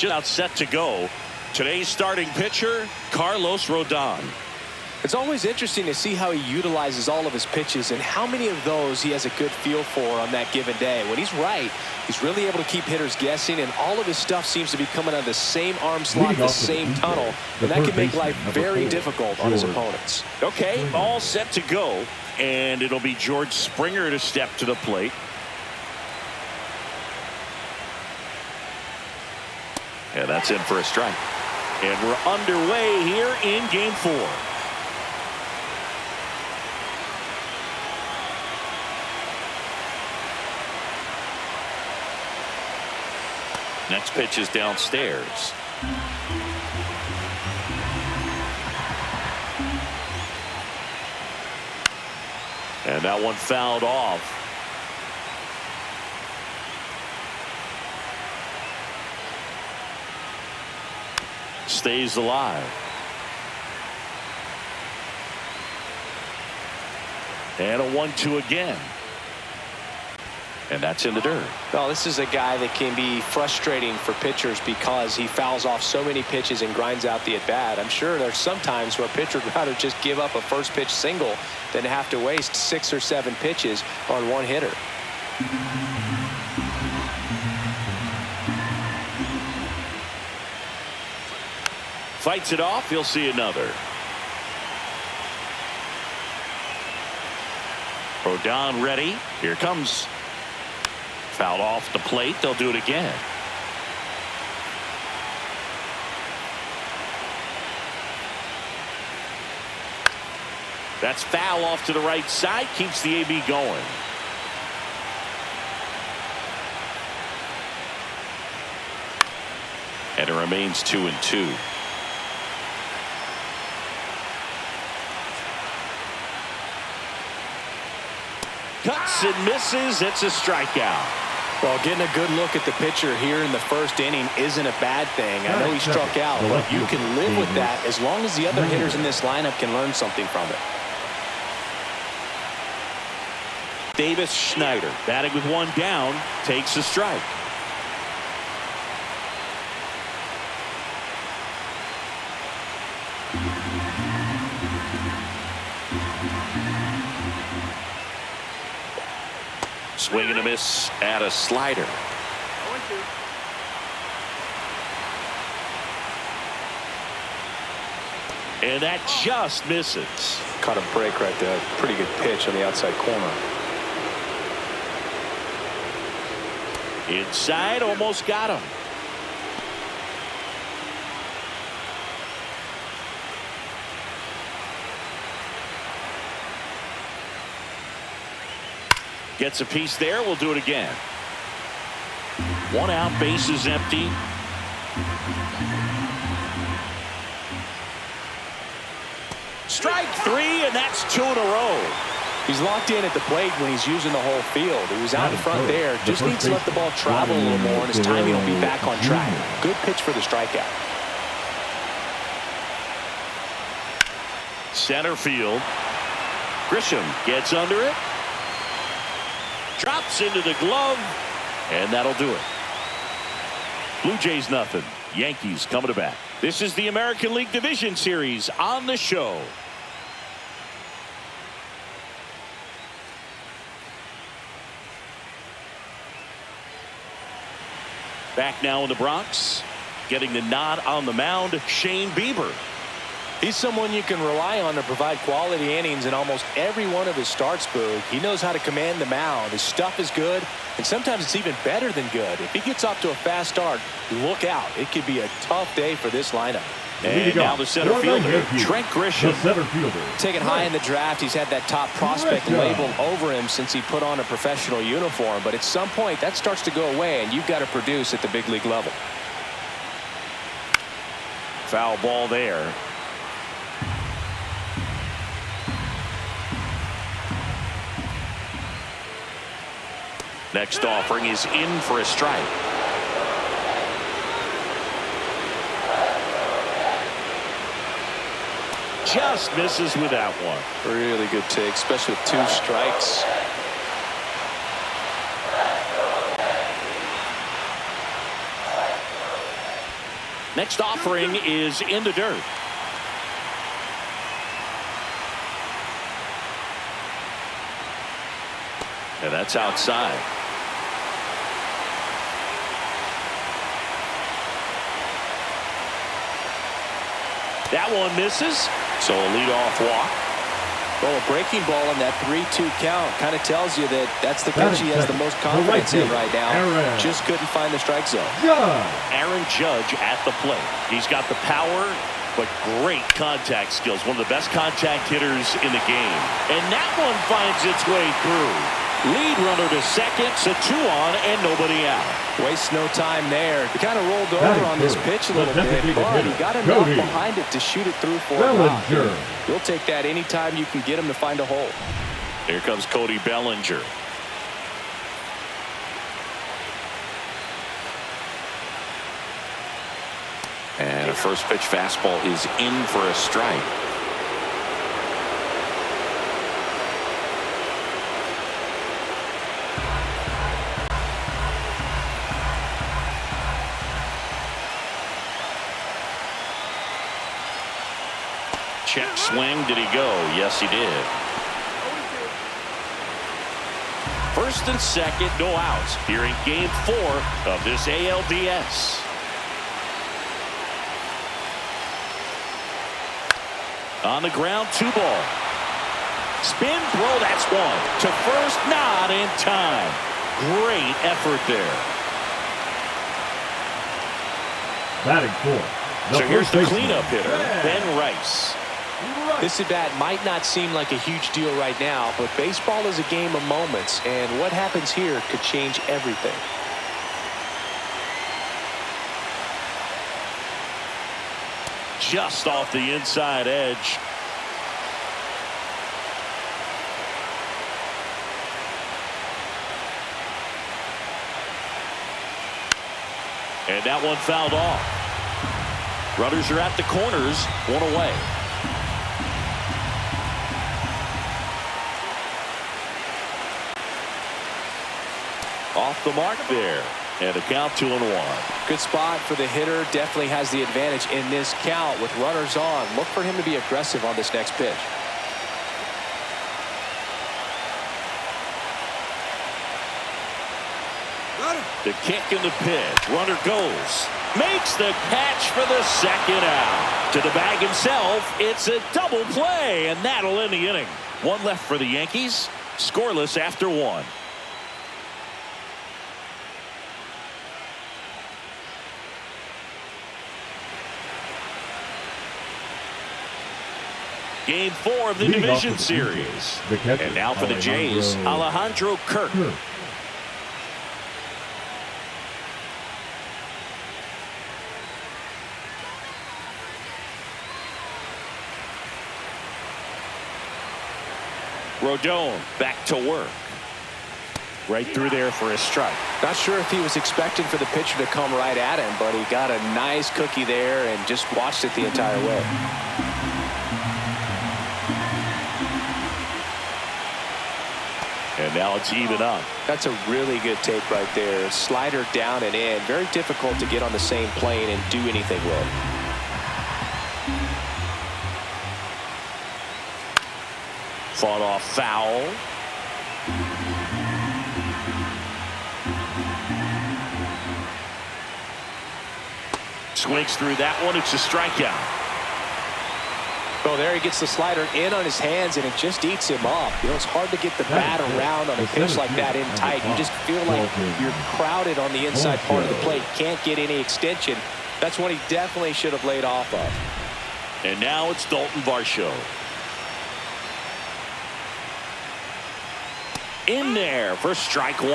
just set to go. Today's starting pitcher, Carlos Rodon. It's always interesting to see how he utilizes all of his pitches and how many of those he has a good feel for on that given day. When he's right, he's really able to keep hitters guessing, and all of his stuff seems to be coming out of the same arm slot, the same tunnel, and that can make life very difficult on his opponents. Okay, all set to go, and it'll be George Springer to step to the plate. And that's in for a strike. And we're underway here in Game 4. Next pitch is downstairs. And that one fouled off. Stays alive. And a 1-2 again. And that's in the dirt. Well, this is a guy that can be frustrating for pitchers because he fouls off so many pitches and grinds out the at-bat. I'm sure there's some times where a pitcher would rather just give up a first pitch single than have to waste 6 or 7 pitches on one hitter. Fights it off. He'll see another. Rodon ready. Here comes. Fouled off the plate. They'll do it again. That's foul off to the right side. Keeps the AB going. And it remains 2-2. Cuts and misses. It's a strikeout. Well, getting a good look at the pitcher here in the first inning isn't a bad thing. I know he struck out, but you can live with that as long as the other hitters in this lineup can learn something from it. Davis Schneider batting with one down takes a strike. Swing and a miss at a slider. And that just misses. Caught a break right there. Pretty good pitch on the outside corner. Inside, almost got him. Gets a piece there. We'll do it again. One out, base is empty. Strike 3, and that's 2 in a row. He's locked in at the plate when he's using the whole field. He was out in front there. Just needs to let the ball travel a little more, and his timing will be back on track. Good pitch for the strikeout. Center field. Grisham gets under it. Drops into the glove, and that'll do it. Blue Jays nothing. Yankees coming to bat. This is the American League Division Series on the show. Back now in the Bronx. Getting the nod on the mound, Shane Bieber. He's someone you can rely on to provide quality innings in almost every one of his starts, Boog. He knows how to command the mound. His stuff is good, and sometimes it's even better than good. If he gets off to a fast start, look out. It could be a tough day for this lineup. And now the center fielder, Trent Grisham. Taken high in the draft, he's had that top prospect label over him since he put on a professional uniform. But at some point, that starts to go away, and you've got to produce at the big league level. Foul ball there. Next offering is in for a strike. Just misses with that one. Really good take, especially with 2 strikes. Next offering is in the dirt. And that's outside. That one misses, so a leadoff walk. Well, a breaking ball on that 3-2 count kind of tells you that that's the pitch he has the most confidence in right now. Just couldn't find the strike zone. Aaron Judge at the plate. He's got the power, but great contact skills. One of the best contact hitters in the game. And that one finds its way through. Lead runner to second, so 2 on and nobody out. Wastes no time there. He kind of rolled over on this pitch a little bit, but he got enough behind it to shoot it through for a knock. You'll take that anytime you can get him to find a hole. Here comes Cody Bellinger. And a first pitch fastball is in for a strike. Check swing. Did he go? Yes, he did. First and second, no outs here in game 4 of this ALDS. On the ground, 2 ball. Spin throw, that's 1. To first, not in time. Great effort there. Batting 4. So here's the cleanup hitter, Ben Rice. This at bat might not seem like a huge deal right now, but baseball is a game of moments, and what happens here could change everything. Just off the inside edge. And that one fouled off. Runners are at the corners, 1 away. Off the mark there. And a count 2-1. Good spot for the hitter. Definitely has the advantage in this count with runners on. Look for him to be aggressive on this next pitch. The kick and the pitch. Runner goes. Makes the catch for the second out. To the bag himself. It's a double play, and that'll end the inning. 1 left for the Yankees. Scoreless after 1. Game 4 of the division series. And now for the Jays, Alejandro Kirk. Rodon back to work. Right through there for a strike. Not sure if he was expecting for the pitcher to come right at him, but he got a nice cookie there and just watched it the entire way. And now it's even up. That's a really good take right there. Slider down and in. Very difficult to get on the same plane and do anything with. Fought off foul. Swings through that one. It's a strikeout. Oh, there he gets the slider in on his hands, and it just eats him up. You know, it's hard to get the bat around on a pitch like that in tight. You just feel like you're crowded on the inside part of the plate. Can't get any extension. That's one he definitely should have laid off of. And now it's Dalton Varsho. In there for strike 1.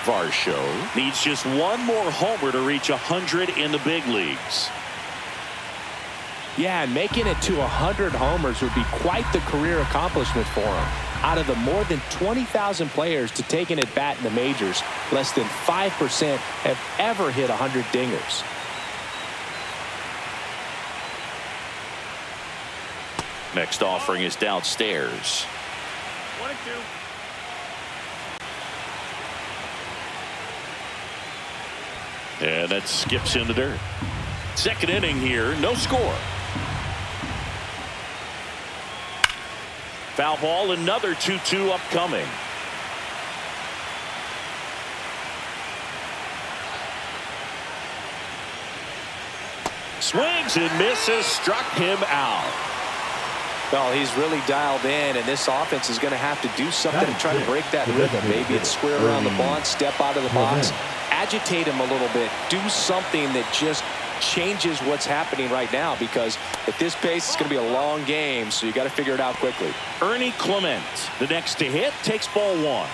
Varsho needs just 1 more homer to reach 100 in the big leagues. Yeah, and making it to 100 homers would be quite the career accomplishment for him. Out of the more than 20,000 players to take an at-bat in the majors, less than 5% have ever hit 100 dingers. Next offering is downstairs. 1-2. And that skips in the dirt. Second inning here, no score. Foul ball, another 2-2 upcoming. Swings and misses, struck him out. Well, he's really dialed in, and this offense is going to have to do something to try to break that rhythm. Maybe it's square around the bunt, step out of the box, agitate him a little bit, do something that just changes what's happening right now, because at this pace it's going to be a long game, so you got to figure it out quickly. Ernie Clement, the next to hit, takes ball one.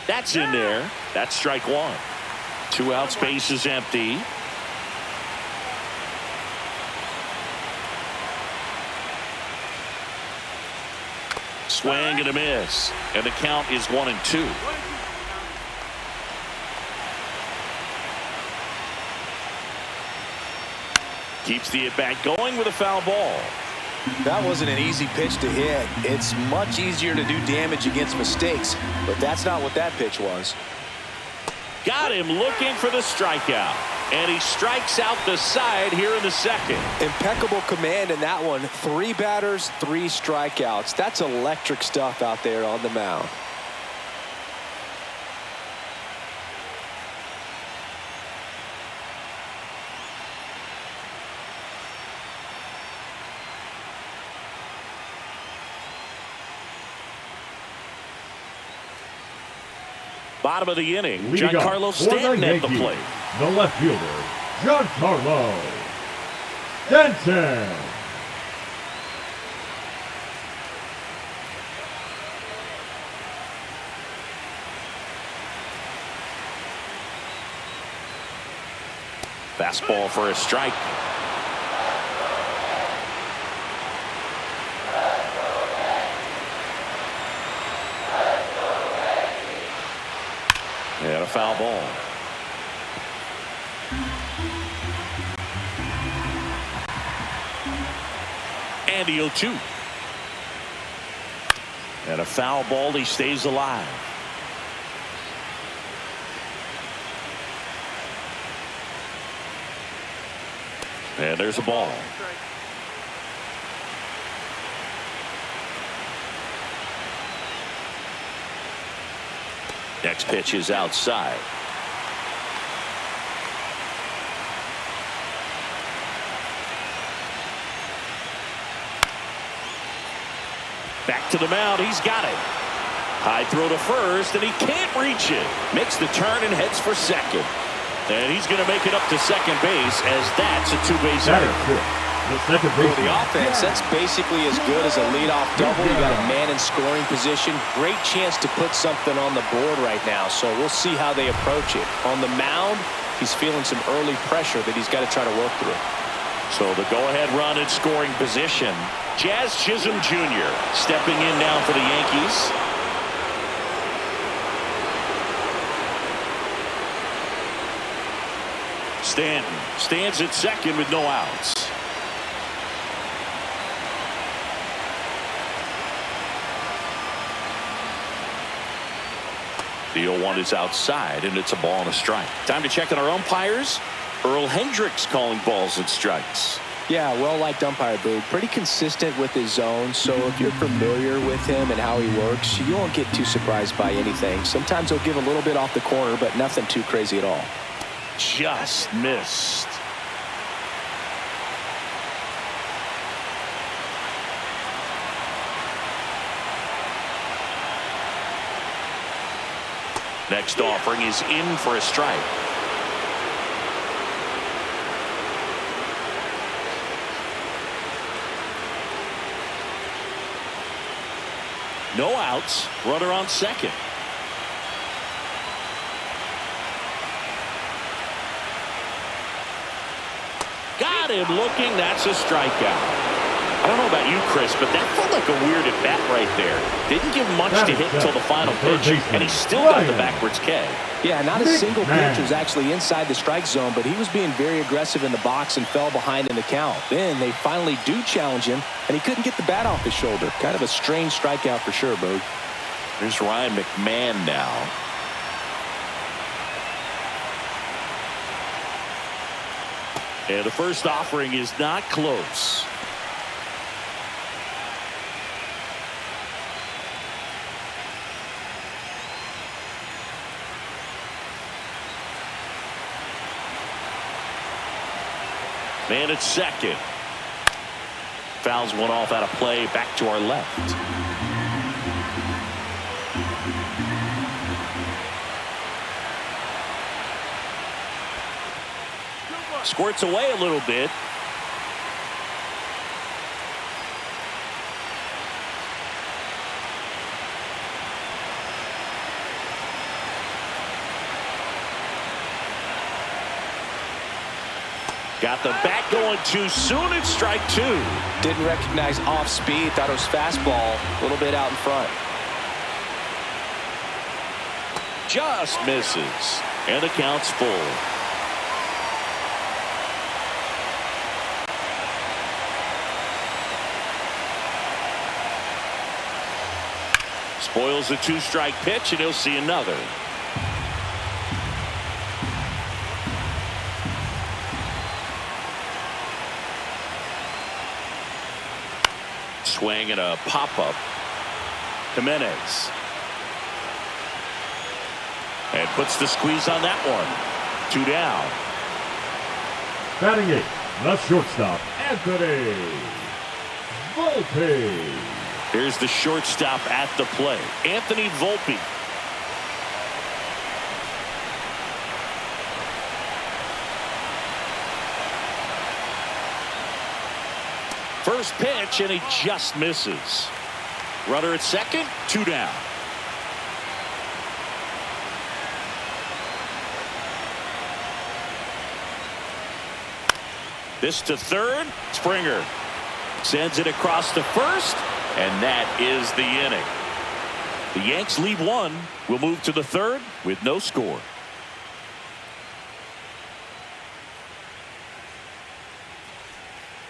That's in there. That's strike one. 2 outs, base is empty. Swing and a miss, and the count is 1-2. Keeps the at-bat going with a foul ball. That wasn't an easy pitch to hit. It's much easier to do damage against mistakes, but that's not what that pitch was. Got him looking for the strikeout, and he strikes out the side here in the second. Impeccable command in that one. 3 batters, 3 strikeouts. That's electric stuff out there on the mound. Bottom of the inning, Leading Giancarlo Stanton at the plate. The left fielder, Giancarlo Stanton. Fastball for a strike. And a foul ball. And the 0-2. And a foul ball. He stays alive. And there's a ball. Next pitch is outside. Back to the mound. He's got it. High throw to first, and he can't reach it. Makes the turn and heads for second. And he's going to make it up to second base, as that's a 2-base error. The second base. For the offense, that's basically as good as a leadoff double. You got a man in scoring position. Great chance to put something on the board right now, so we'll see how they approach it. On the mound, he's feeling some early pressure that he's got to try to work through. So the go-ahead run in scoring position. Jazz Chisholm Jr. stepping in now for the Yankees. Stanton stands at second with no outs. The 0-1 is outside, and it's a ball and a strike. Time to check on our umpires. Earl Hendricks calling balls and strikes. Yeah, well-liked umpire, Boog. Pretty consistent with his zone, so if you're familiar with him and how he works, you won't get too surprised by anything. Sometimes he'll give a little bit off the corner, but nothing too crazy at all. Just missed. Next offering is in for a strike. No outs. Runner on second. Got him looking. That's a strikeout. I don't know about you, Chris, but that felt like a weird at-bat right there. Didn't give much to hit until the final pitch, and he still got the backwards K. Yeah, not a single pitch was actually inside the strike zone, but he was being very aggressive in the box and fell behind in the count. Then they finally do challenge him, and he couldn't get the bat off his shoulder. Kind of a strange strikeout for sure, Boog. Here's Ryan McMahon now. And the first offering is not close. Man at second. Fouls one off out of play, back to our left. Squirts away a little bit. Got the bat going too soon. It's strike two. Didn't recognize off speed. Thought it was fastball. A little bit out in front. Just misses. And the count's full. Spoils the two-strike pitch, and he'll see another. Swing and a pop-up. Jimenez. And puts the squeeze on that one. 2 down. Batting eighth, the shortstop, Anthony Volpe. Here's the shortstop at the plate, Anthony Volpe. First pitch, and he just misses. Runner at second, 2 down. This to third. Springer sends it across to first, and that is the inning. The Yanks lead 1. We'll move to the third with no score.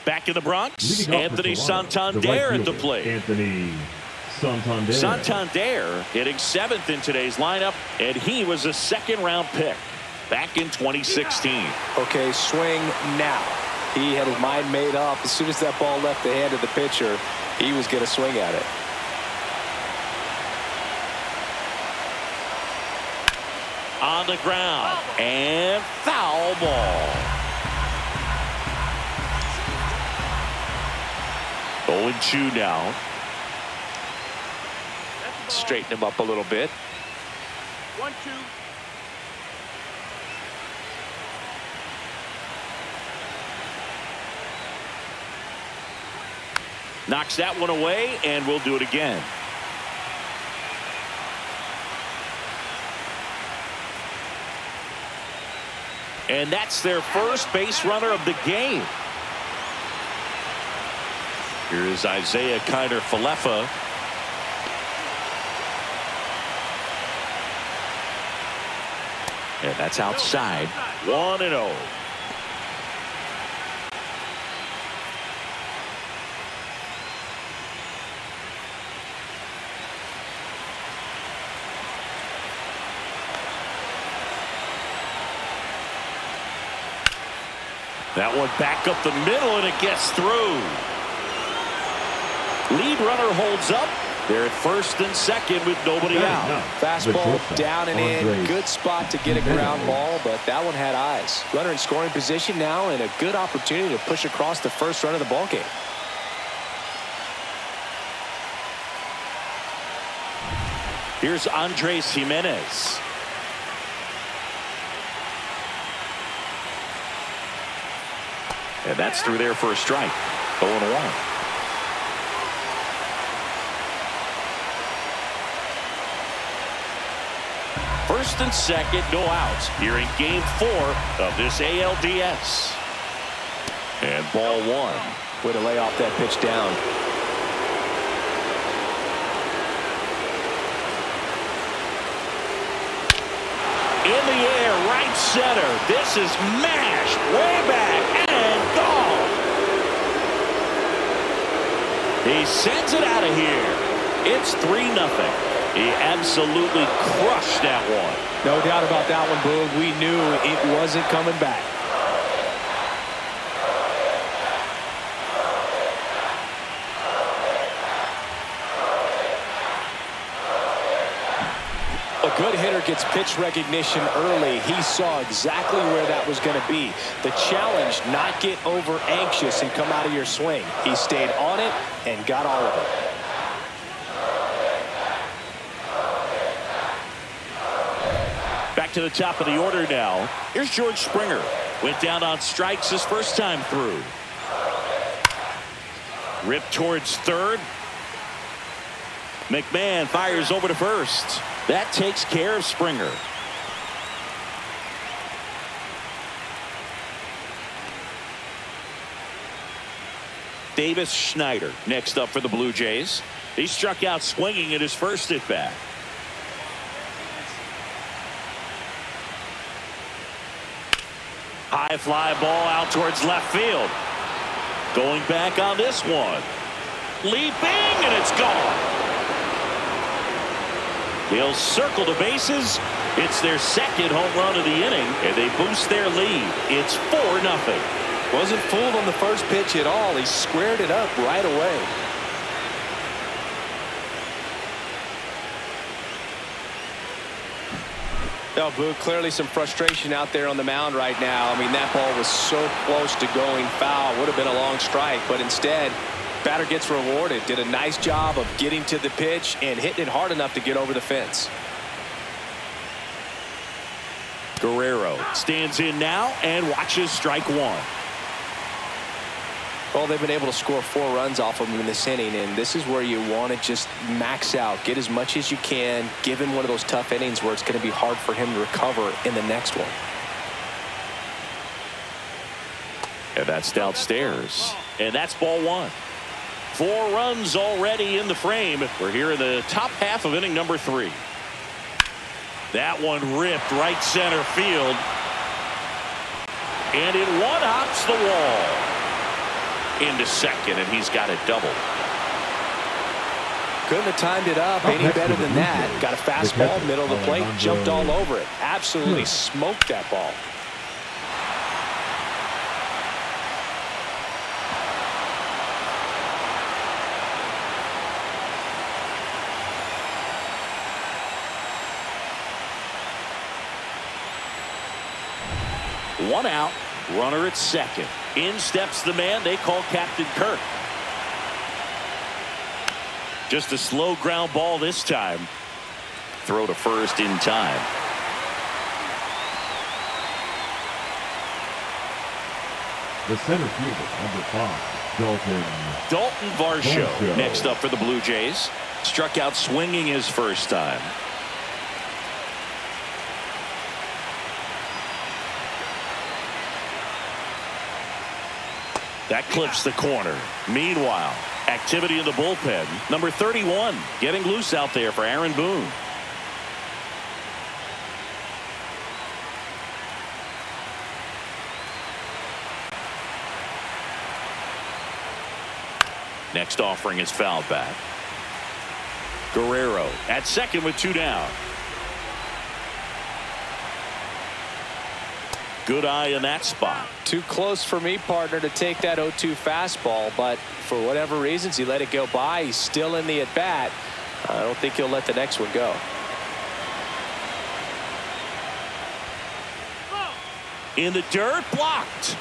Back in the Bronx, Anthony Santander at the plate. Anthony Santander. Santander hitting 7th in today's lineup, and he was a second-round pick back in 2016. Okay, swing now. He had his mind made up. As soon as that ball left the hand of the pitcher, he was going to swing at it. On the ground, and foul ball. 0-2 now. Straighten him up a little bit. 1-2. Knocks that one away, and we'll do it again. And that's their first base runner of the game. Here is Isaiah Kiner-Falefa. And that's outside. 1-0. That one back up the middle, and it gets through. Lead runner holds up. They're at first and second with nobody out. Fastball down and in. Good spot to get a ground ball, but that one had eyes. Runner in scoring position now, and a good opportunity to push across the first run of the ball game. Here's Andres Jimenez. And that's through there for a strike. 0-1. First and second, no outs here in game 4 of this ALDS. And ball 1. Way to lay off that pitch down. In the air, right center. This is mashed way back and gone. He sends it out of here. It's 3-0. He absolutely crushed that one. No doubt about that one, Boog. We knew it wasn't coming back. A good hitter gets pitch recognition early. He saw exactly where that was going to be. The challenge, not get over anxious and come out of your swing. He stayed on it and got all of it. Back to the top of the order now. Here's George Springer. Went down on strikes his first time through. Ripped towards third. McMahon fires over to first. That takes care of Springer. Davis Schneider next up for the Blue Jays. He struck out swinging at his first at bat. High fly ball out towards left field. Going back on this one. Leaping, and it's gone. They'll circle the bases. It's their second home run of the inning, and they boost their lead. It's 4-0. Wasn't fooled on the first pitch at all. He squared it up right away. Oh, Boog, clearly some frustration out there on the mound right now. I mean, that ball was so close to going foul. Would have been a long strike, but instead, batter gets rewarded. Did a nice job of getting to the pitch and hitting it hard enough to get over the fence. Guerrero stands in now and watches strike one. Well, they've been able to score 4 runs off of him in this inning, and this is where you want to just max out, get as much as you can, give him one of those tough innings where it's going to be hard for him to recover in the next one. And that's downstairs, and that's ball one. 4 runs already in the frame. We're here in the top half of inning number 3. That one ripped right center field, and it one-hops the wall. Into second, and he's got it double. Couldn't have timed it up any better than that. Got a fastball, middle of the plate, jumped all over it. Absolutely smoked that ball. One out, runner at second. In steps the man they call Captain Kirk. Just a slow ground ball this time. Throw to first in time. The center fielder, number 5, Dalton Varsho next up for the Blue Jays. Struck out swinging his first time. That clips the corner. Meanwhile, activity in the bullpen. Number 31 getting loose out there for Aaron Boone. Next offering is fouled back. Guerrero at second with 2 down. Good eye in that spot. Too close for me, partner, to take that 0-2 fastball, but for whatever reasons, he let it go by. He's still in the at-bat. I don't think he'll let the next one go. In the dirt, blocked.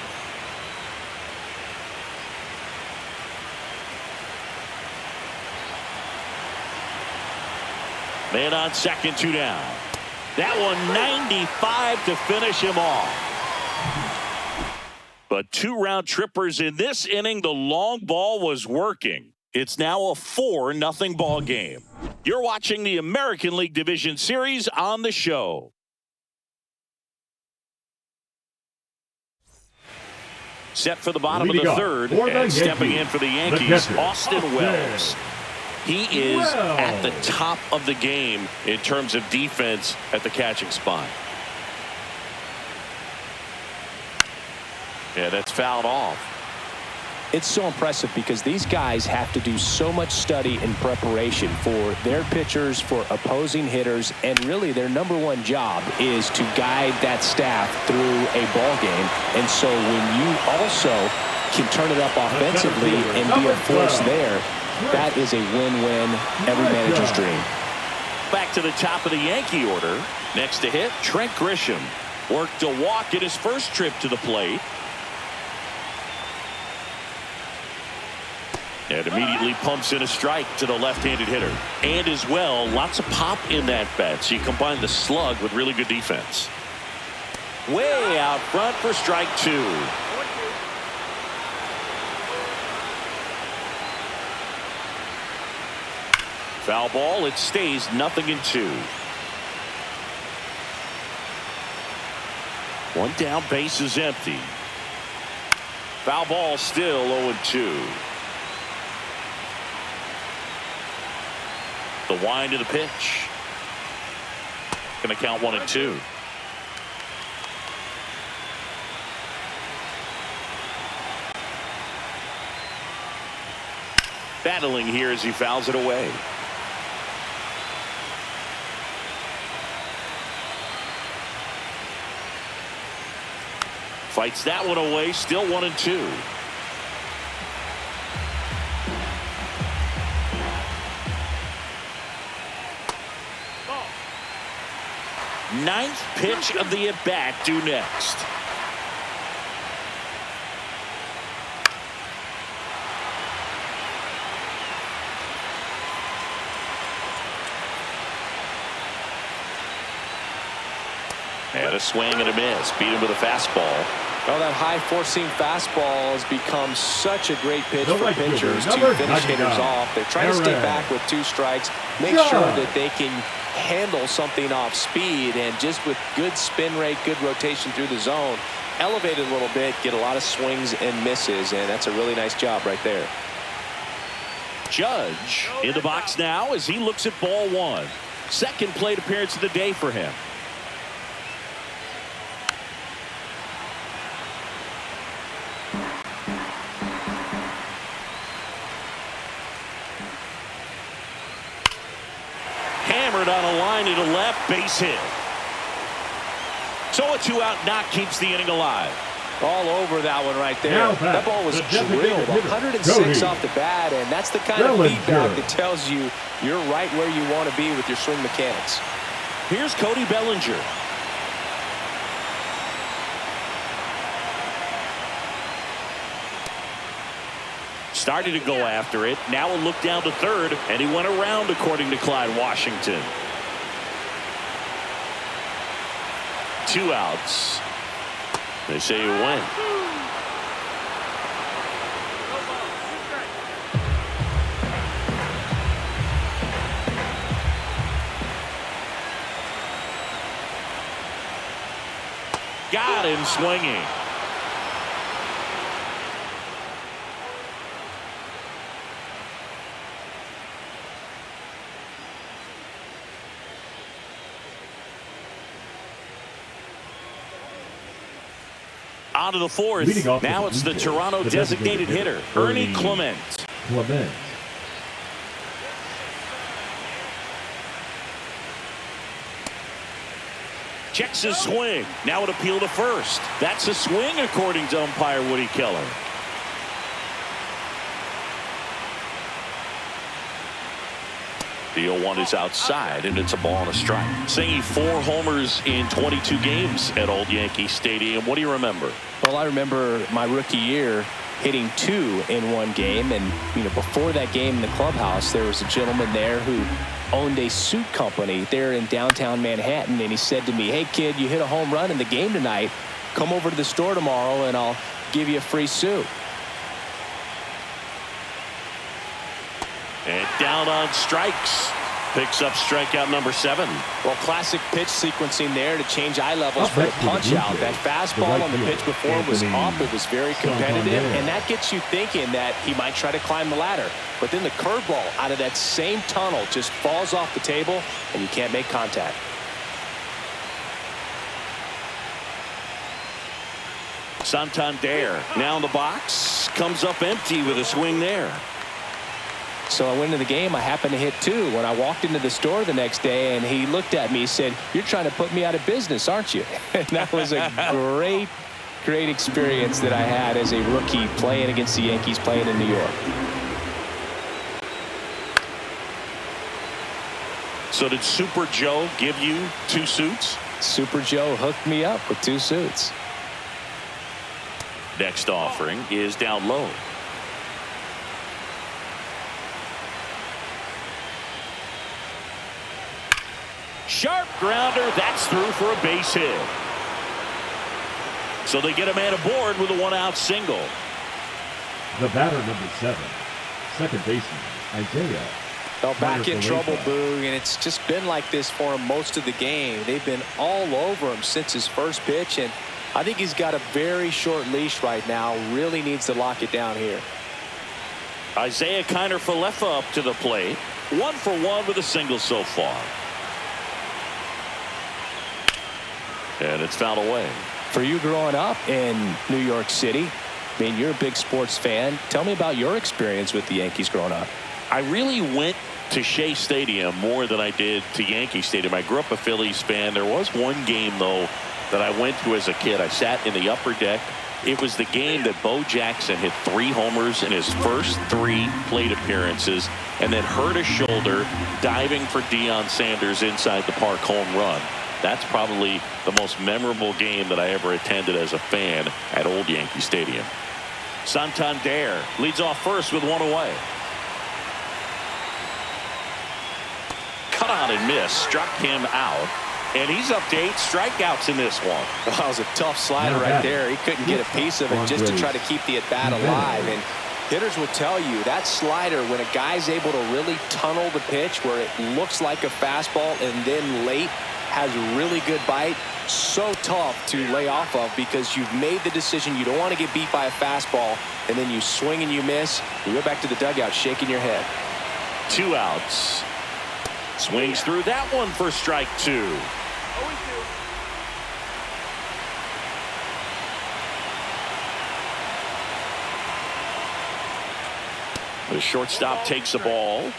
Man on second, 2 down. That one 95 to finish him off. But 2 round trippers in this inning. The long ball was working. It's now a 4-0 ball game. You're watching the American League Division Series on the show. Set for the bottom of Leading the up third, for the and stepping Yankees, in for the the Yankees, catcher, Austin Wells. He is at the top of the game in terms of defense at the catching spot. Yeah, that's fouled off. It's so impressive because these guys have to do so much study and preparation for their pitchers, for opposing hitters, and really their #1 job is to guide that staff through a ball game. And so when you also can turn it up offensively and be a force there, that is a win-win, every manager's dream. Back to the top of the Yankee order. Next to hit, Trent Grisham. Worked a walk in his first trip to the plate. And immediately pumps in a strike to the left-handed hitter. And as well, lots of pop in that bat. So you combine the slug with really good defense. Way out front for strike 2. Foul ball. It stays 0-2. One down, base is empty. Foul ball, still 0-2. The wind of the pitch. Going to count 1-2. Battling here as he fouls it away. Fights that one away. Still 1-2. Ninth pitch of the at-bat due next. And a swing and a miss. Beat him with a fastball. Well, that high-forcing fastball has become such a great pitch for pitchers to finish hitters off. They're trying to stay back with 2 strikes, make sure that they can handle something off speed, and just with good spin rate, good rotation through the zone, elevate it a little bit, get a lot of swings and misses, and that's a really nice job right there. Judge in the box now as he looks at ball 1. Second plate appearance of the day for him. Hammered on a line to the left, base hit. So a 2-out knock keeps the inning alive. All over that one right there. That ball was drilled 106 off the bat, and that's the kind of feedback that tells you you're right where you want to be with your swing mechanics. Here's Cody Bellinger. Started to go after it. Now a look down to third, and he went around according to Clyde Washington. 2 outs. They say you win. Got him swinging. On to the fourth. Now it's the Toronto designated hitter, Ernie Clement. Checks his swing. Now an appeal to first. That's a swing according to umpire Woody Keller. The 0-1 is outside, and it's a ball and a strike. Saying 4 homers in 22 games at Old Yankee Stadium. What do you remember? Well, I remember my rookie year hitting 2 in one game, and before that game in the clubhouse, there was a gentleman there who owned a suit company there in downtown Manhattan, and he said to me, "Hey kid, you hit a home run in the game tonight. Come over to the store tomorrow and I'll give you a free suit." And down on strikes. picks up strikeout number 7. Well, classic pitch sequencing there to change eye levels for the punch out. That fastball on the pitch before was off. It was very competitive, and that gets you thinking that he might try to climb the ladder. But then the curveball out of that same tunnel just falls off the table, and you can't make contact. Santander now in the box. Comes up empty with a swing there. So I went into the game. I happened to hit 2 when I walked into the store the next day, and he looked at me and said, "You're trying to put me out of business, aren't you?" And that was a great experience that I had as a rookie playing against the Yankees, playing in New York. So did Super Joe give you 2 suits? Super Joe hooked me up with 2 suits. Next offering is down low. Sharp grounder. That's through for a base hit. So they get a man aboard with a 1-out single. The batter, number 7, second baseman, Isaiah. Well, back in trouble, Boog, and it's just been like this for him most of the game. They've been all over him since his first pitch, and I think he's got a very short leash right now. Really needs to lock it down here. Isaiah Kiner-Falefa up to the plate. 1 for 1 with a single so far. And it's fouled away. For you growing up in New York City, I mean, you're a big sports fan. Tell me about your experience with the Yankees growing up. I really went to Shea Stadium more than I did to Yankee Stadium. I grew up a Phillies fan. There was one game, though, that I went to as a kid. I sat in the upper deck. It was the game that Bo Jackson hit 3 homers in his first 3 plate appearances and then hurt his shoulder diving for Deion Sanders inside the park home run. That's probably the most memorable game that I ever attended as a fan at Old Yankee Stadium. Santander leads off first with 1 away. Cut on and miss, struck him out, and he's up to 8 strikeouts in this one. That was a tough slider right there. He couldn't get a piece of it just to try to keep the at-bat alive. And hitters will tell you that slider, when a guy's able to really tunnel the pitch where it looks like a fastball and then late has a really good bite, so tough to lay off of because you've made the decision you don't want to get beat by a fastball, and then you swing and you miss. You go back to the dugout shaking your head. 2 outs. Swings through that one for strike 2. The shortstop takes the ball.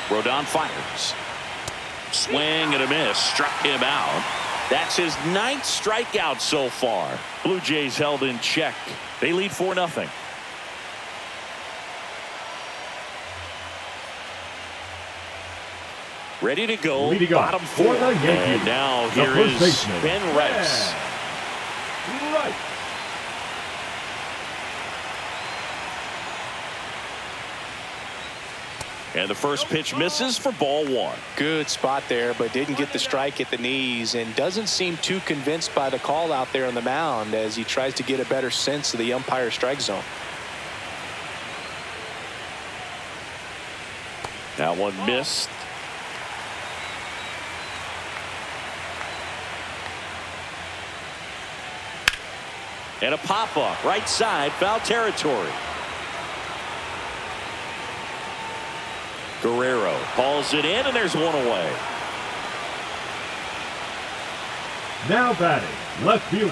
Rodon fires. Swing and a miss. Struck him out. That's his 9th strikeout so far. Blue Jays held in check. They lead 4-0. Ready to go. Bottom 4. And now here is Ben Rice. And the first pitch misses for ball 1. Good spot there, but didn't get the strike at the knees and doesn't seem too convinced by the call out there on the mound as he tries to get a better sense of the umpire strike zone. That one missed. And a pop-up right side, foul territory. Guerrero hauls it in, and there's 1 away. Now batting, left fielder,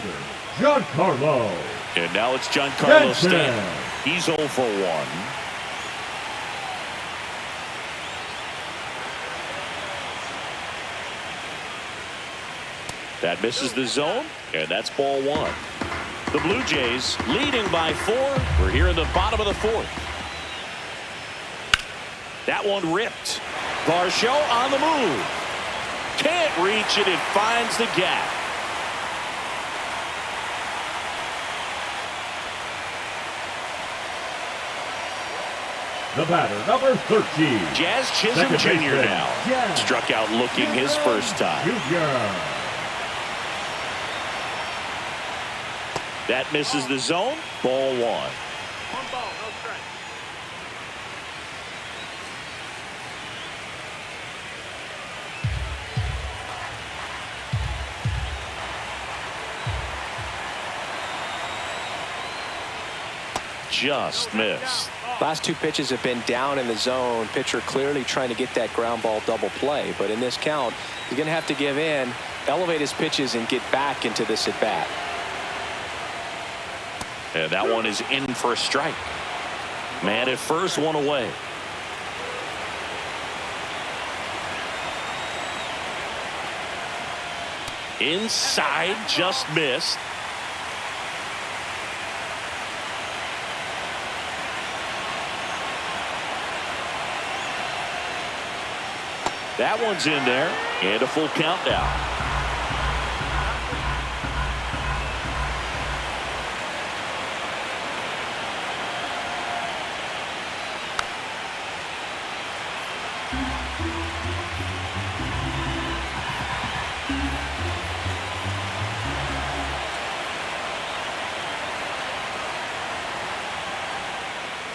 Giancarlo. And now it's Giancarlo Stanton. He's 0 for 1. That misses the zone, and that's ball 1. The Blue Jays leading by 4. We're here in the bottom of the 4th. That one ripped. Varsho on the move. Can't reach it. It finds the gap. The batter, number 13. Jazz Chisholm Second Jr. baseman, now. Jazz Struck out looking his first time. Jr. That misses the zone. Ball one. One ball, no strike. Just missed. Last two pitches have been down in the zone. Pitcher clearly trying to get that ground ball double play. But in this count, he's going to have to give in, elevate his pitches, and get back into this at bat. And that one is in for a strike. Man at first, one away. Inside, just missed. That one's in there, and a full count now.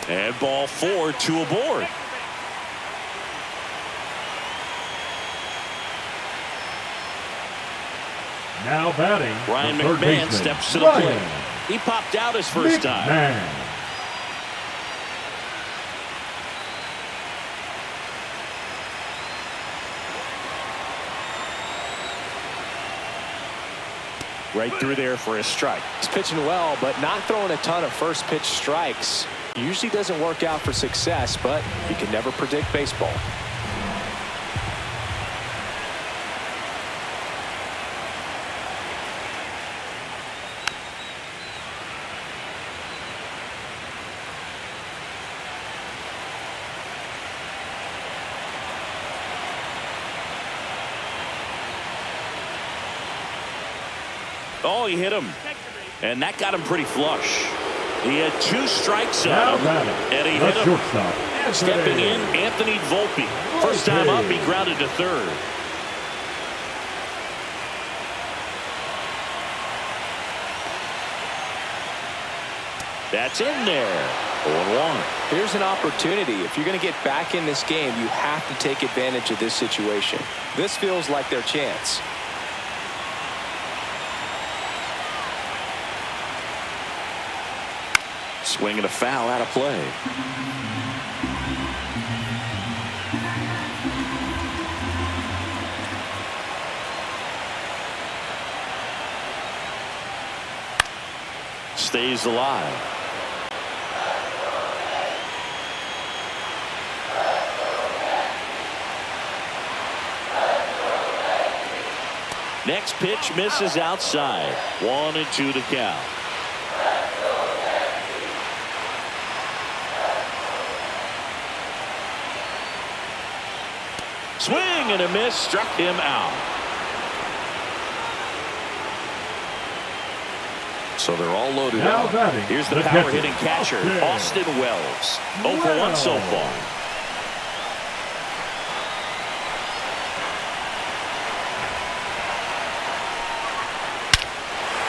And ball four, two aboard. Now batting, Ryan the third McMahon baseman, steps to the Ryan plate. He popped out his first time. McMahon. Right through there for a strike. He's pitching well, but not throwing a ton of first pitch strikes. Usually doesn't work out for success, but you can never predict baseball. Oh, he hit him. And that got him pretty flush. He had two strikes Now on him, batting, and he the hit him. shortstop, Stepping in, Anthony Volpe. First time up, he grounded to third. That's in there. 0-1. Here's an opportunity. If you're going to get back in this game, you have to take advantage of this situation. This feels like their chance. Swinging a foul out of play. Stays alive. Next pitch misses outside. 1-2 to count. Swing and a miss, struck him out. So they're all loaded Now up. batting, Here's the the power catcher, hitting catcher, Austin Wells. 0 for 1 so far.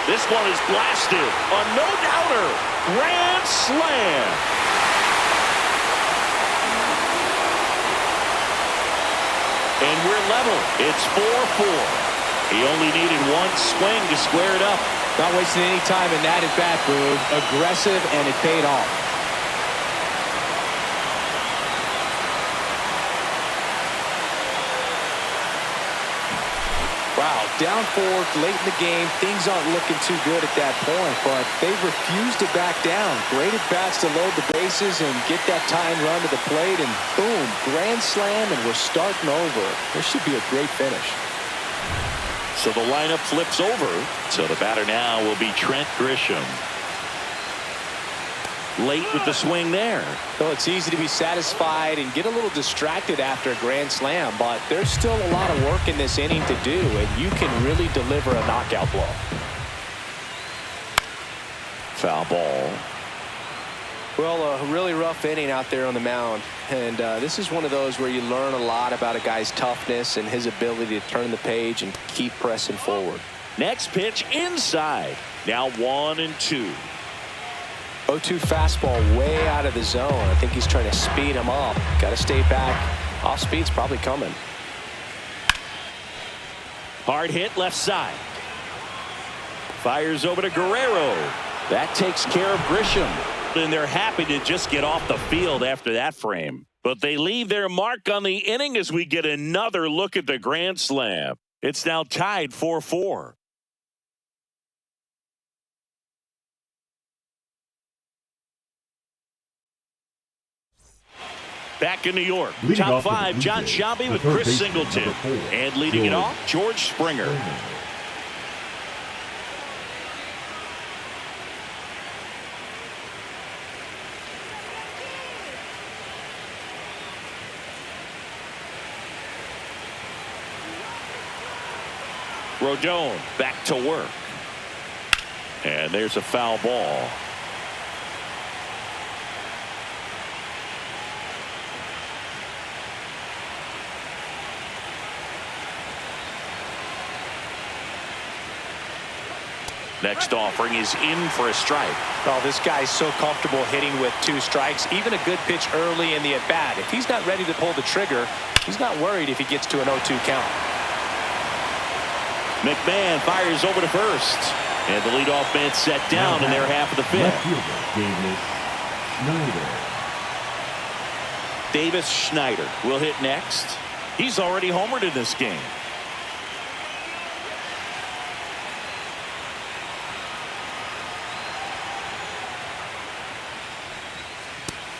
This one is blasted. A no-doubter. Grand slam. And we're level. It's 4-4. He only needed one swing to square it up. Not wasting any time in that at bat, Boog. Aggressive, and it paid off. Wow, down 4 late in the game. Things aren't looking too good at that point, but they refuse to back down. Great at bats to load the bases and get that tying run to the plate, and boom, grand slam, and we're starting over. This should be a great finish. So the lineup flips over. So the batter now will be Trent Grisham. Late with the swing there. Well, it's easy to be satisfied and get a little distracted after a grand slam, but there's still a lot of work in this inning to do, and you can really deliver a knockout blow. Foul ball. Well, a really rough inning out there on the mound. And this is one of those where you learn a lot about a guy's toughness and his ability to turn the page and keep pressing forward. Next pitch inside. Now 1-2. 0-2 fastball way out of the zone. I think he's trying to speed him up. Got to stay back. Off speed's probably coming. Hard hit left side. Fires over to Guerrero. That takes care of Grisham. And they're happy to just get off the field after that frame. But they leave their mark on the inning as we get another look at the grand slam. It's now tied 4-4. Back in New York, top five, John Shelby with Chris Singleton. And leading it off, George Springer. Rodon back to work. And there's a foul ball. Next offering is in for a strike. Oh, this guy's so comfortable hitting with 2 strikes. Even a good pitch early in the at-bat. If he's not ready to pull the trigger, he's not worried if he gets to an 0-2 count. McMahon fires over to first. And the leadoff man set down in their half of the fifth. Davis Schneider will hit next. He's already homered in this game.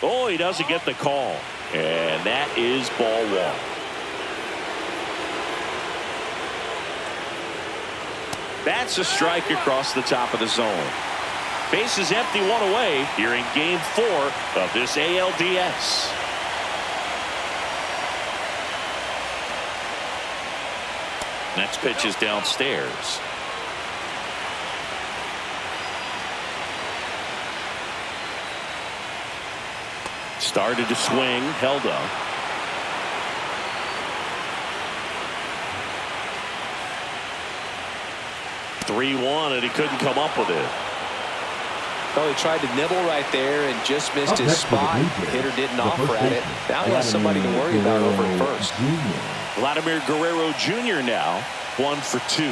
Oh, he doesn't get the call. And that is ball 1. That's a strike across the top of the zone. Base is empty, 1 away here in game 4 of this ALDS. Next pitch is downstairs. Started to swing, held up. (3-1) and he couldn't come up with it. Well, he tried to nibble right there and just missed his spot. The hitter didn't offer at it. Now he has somebody to worry about over at first. Vladimir Guerrero Jr. now 1 for 2.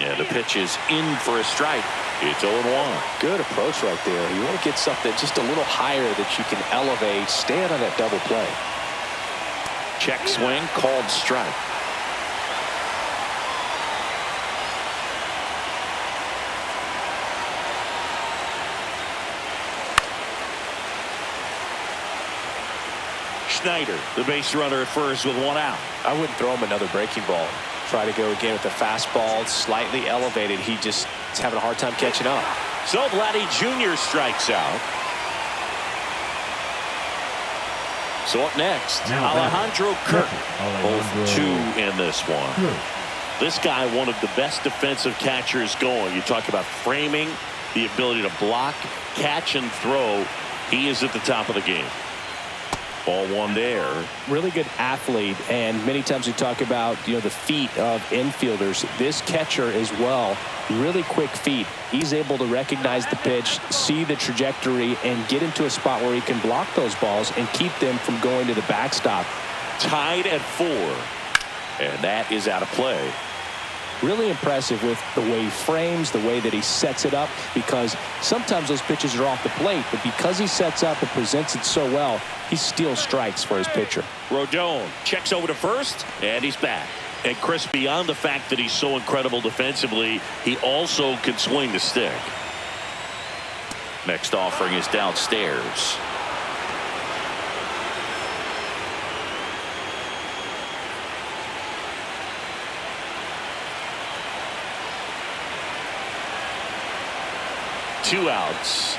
Yeah, the pitch is in for a strike. It's 0-1. Good approach right there. You want to get something just a little higher that you can elevate. Stand on that double play. Check swing, called strike. Schneider, the base runner at first with 1 out. I wouldn't throw him another breaking ball. Try to go again with the fastball, slightly elevated. He just is having a hard time catching up. So Vladdy Jr. strikes out. So up next, Alejandro Kirk. 0-2 in this one. This guy, one of the best defensive catchers going. You talk about framing, the ability to block, catch, and throw. He is at the top of the game. Ball 1 there. Really good athlete, and many times we talk about the feet of infielders. This catcher as well, really quick feet. He's able to recognize the pitch, see the trajectory, and get into a spot where he can block those balls and keep them from going to the backstop. Tied at 4, and that is out of play. Really impressive with the way he frames, the way that he sets it up, because sometimes those pitches are off the plate, but because he sets up and presents it so well, he steals strikes for his pitcher. Rodon checks over to first, and he's back. And Chris, beyond the fact that he's so incredible defensively, he also can swing the stick. Next offering is downstairs. Two outs.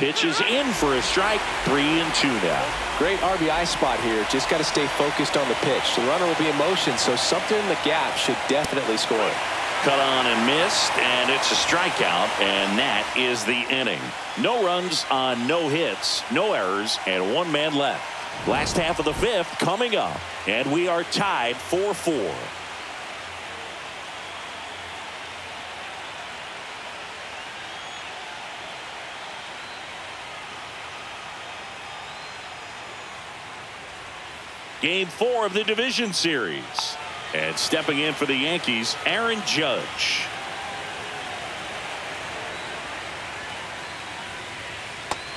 Pitch is in for a strike. 3-2 now. Great RBI spot here. Just got to stay focused on the pitch. The runner will be in motion, so something in the gap should definitely score it. Cut on and missed, and it's a strikeout, and that is the inning. No runs on no hits, no errors, and one man left. Last half of the fifth coming up, and we are tied 4-4. Game 4 of the division series. And stepping in for the Yankees, Aaron Judge.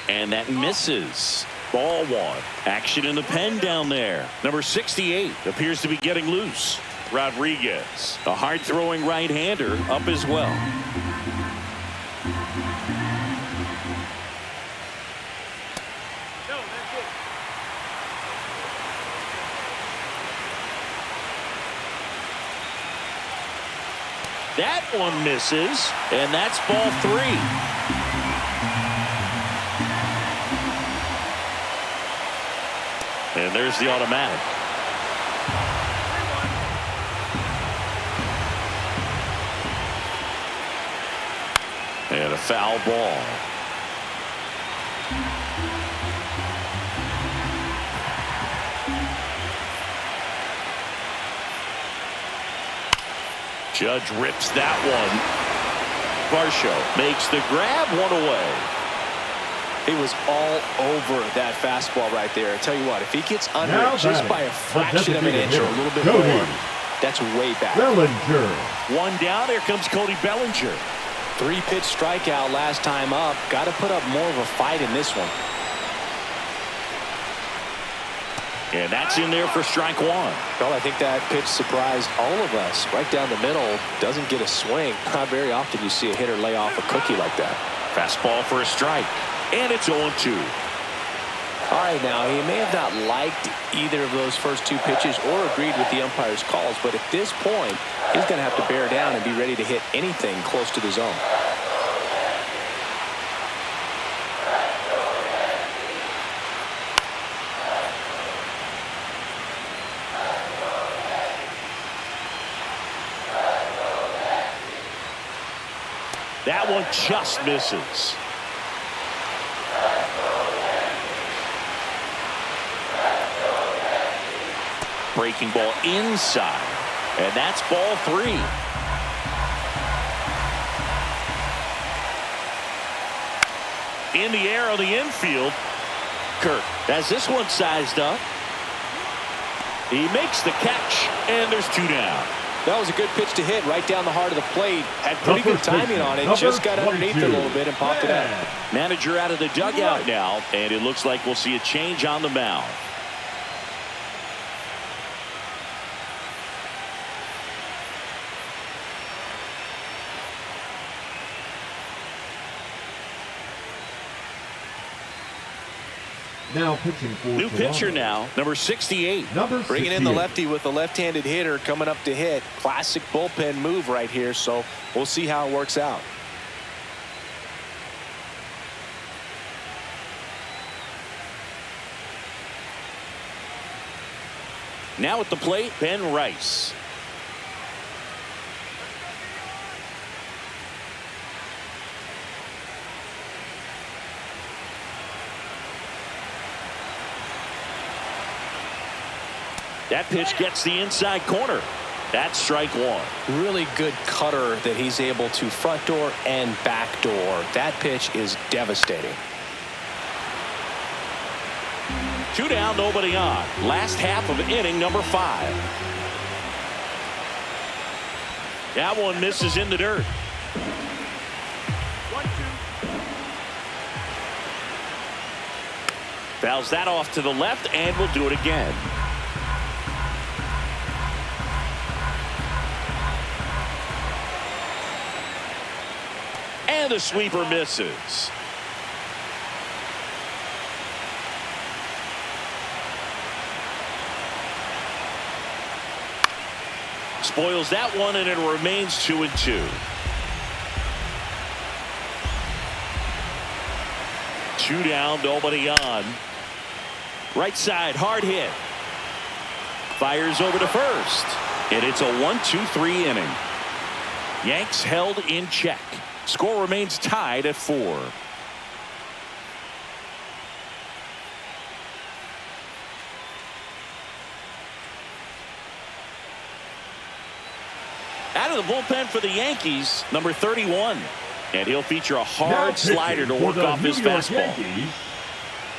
And that misses. Ball 1. Action in the pen down there. Number 68 appears to be getting loose. Rodriguez, a hard-throwing right-hander, up as well. No, that's it. That one misses, and that's ball 3. And there's the automatic. And a foul ball. Judge rips that one. Varsho makes the grab, one away. He was all over that fastball right there. I tell you what, if he gets under Now it just batting, by a fraction of an designated inch or a hitter, little bit Cody more, that's way back. Bellinger. One down. Here comes Cody Bellinger. 3-pitch strikeout last time up. Got to put up more of a fight in this one. And that's in there for strike 1. Well, I think that pitch surprised all of us. Right down the middle, doesn't get a swing. Not very often you see a hitter lay off a cookie like that. Fastball for a strike. And it's 0-2. All right, now, he may have not liked either of those first 2 pitches or agreed with the umpire's calls, but at this point, he's going to have to bear down and be ready to hit anything close to the zone. That one just misses. Breaking ball inside. And that's ball 3. In the air on the infield. Kirk has this one sized up. He makes the catch, and there's 2 down. That was a good pitch to hit right down the heart of the plate. Had pretty good timing on it. Just got underneath it a little bit and popped it out. Manager out of the dugout now, and it looks like we'll see a change on the mound. Now pitching for New Toronto. pitcher now, number 68. Bringing in the lefty with the left-handed hitter coming up to hit. Classic bullpen move right here, so we'll see how it works out. Now at the plate, Ben Rice. That pitch gets the inside corner. That's strike 1. Really good cutter that he's able to front door and back door. That pitch is devastating. 2 down, nobody on. Last half of inning number 5. That one misses in the dirt. 1-2. Fouls that off to the left, and we'll do it again. And the sweeper misses. Spoils that one, and it remains 2-2. 2 down, nobody on. Right side, hard hit. Fires over to first. And it's a 1-2-3 inning. Yanks held in check. Score remains tied at 4. Out of the bullpen for the Yankees, number 31. And he'll feature a hard slider to work off his fastball.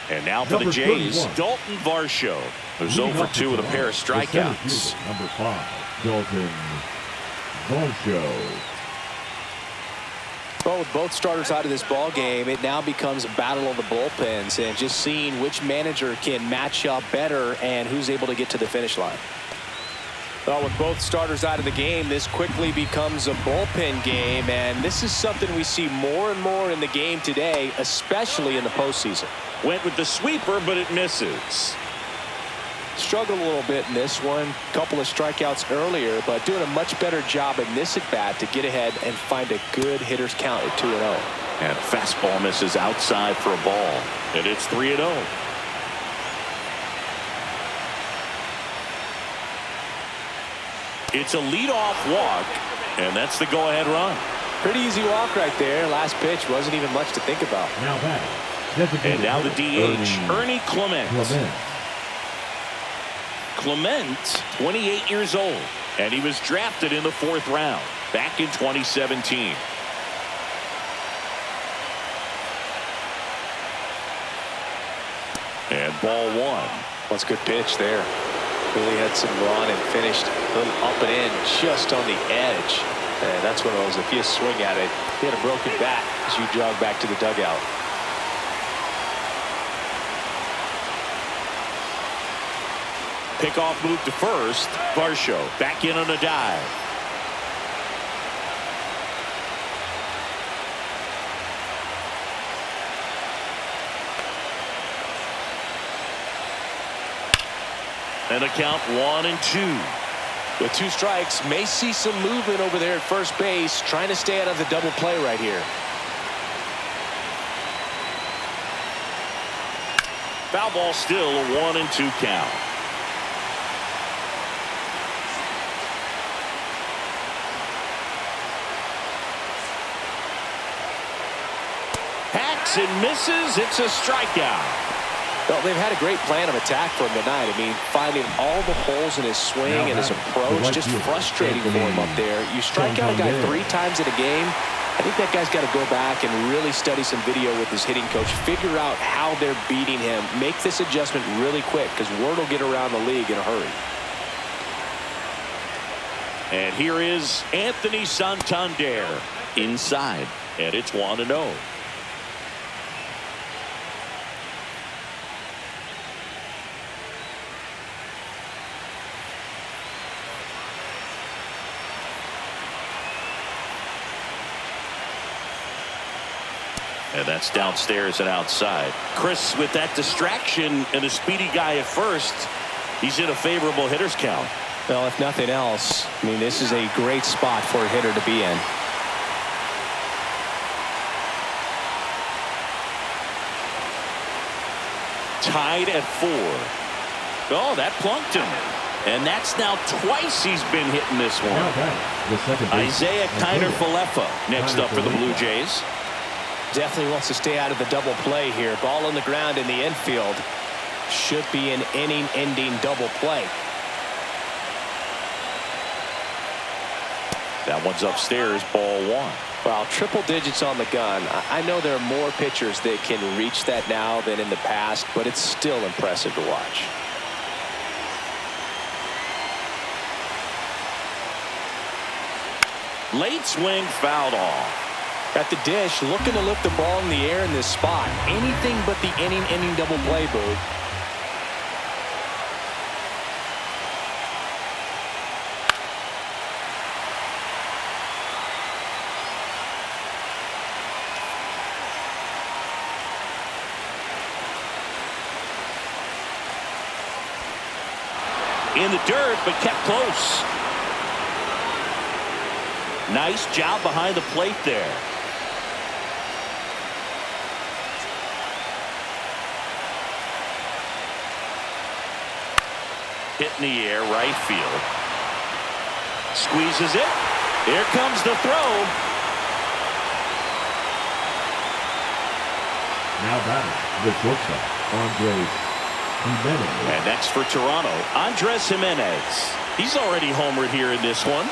And now for the Jays, 31. Dalton Varsho, who's 0 for 2 with a pair of strikeouts. Number 5, Dalton Varsho. Well, with both starters out of this ball game, it now becomes a battle of the bullpens and just seeing which manager can match up better and who's able to get to the finish line. Well, with both starters out of the game, this quickly becomes a bullpen game, and this is something we see more and more in the game today, especially in the postseason. Went with the sweeper, but it misses. Struggled a little bit in this one. Couple of strikeouts earlier, but doing a much better job in this at-bat to get ahead and find a good hitter's count at 2-0. And fastball misses outside for a ball. And it's 3-0. It's a leadoff walk, and that's the go-ahead run. Pretty easy walk right there. Last pitch wasn't even much to think about. Now batting. And now the DH, Ernie Clement. Clement, 28 years old, and he was drafted in the 4th round back in 2017. And ball 1. That's a good pitch there. Really had some run and finished a little up and in just on the edge. And that's one of those, if you swing at it, you had a broken bat as you jog back to the dugout. Pickoff move to first. Varsho back in on a dive. And a count 1-2. With 2 strikes, may see some movement over there at first base, trying to stay out of the double play right here. Foul ball, still a 1-2 count. Hacks and misses. It's a strikeout. Well, they've had a great plan of attack for him tonight. I mean, finding all the holes in his swing and his approach, just frustrating for him up there. You strike out a guy 3 times in a game, I think that guy's got to go back and really study some video with his hitting coach, figure out how they're beating him, make this adjustment really quick, because word will get around the league in a hurry. And here is Anthony Santander inside, and it's 1-0. And that's downstairs and outside. Chris, with that distraction and a speedy guy at first, he's in a favorable hitter's count. Well, if nothing else, I mean, this is a great spot for a hitter to be in. Tied at 4. Oh, that plunked him. And that's now twice he's been hitting this one. Isaiah Kiner-Falefa next up for the Blue Jays. Definitely wants to stay out of the double play here. Ball on the ground in the infield. Should be an inning-ending double play. That one's upstairs, ball 1. Well, triple digits on the gun. I know there are more pitchers that can reach that now than in the past, but it's still impressive to watch. Late swing, fouled off. At the dish, looking to lift the ball in the air in this spot. Anything but the inning-ending double play, Boo. In the dirt, but kept close. Nice job behind the plate there. Hit in the air, right field. Squeezes it. Here comes the throw. Now batting, the shortstop, Andres Jimenez. And next for Toronto, Andres Jimenez. He's already homered here in this one.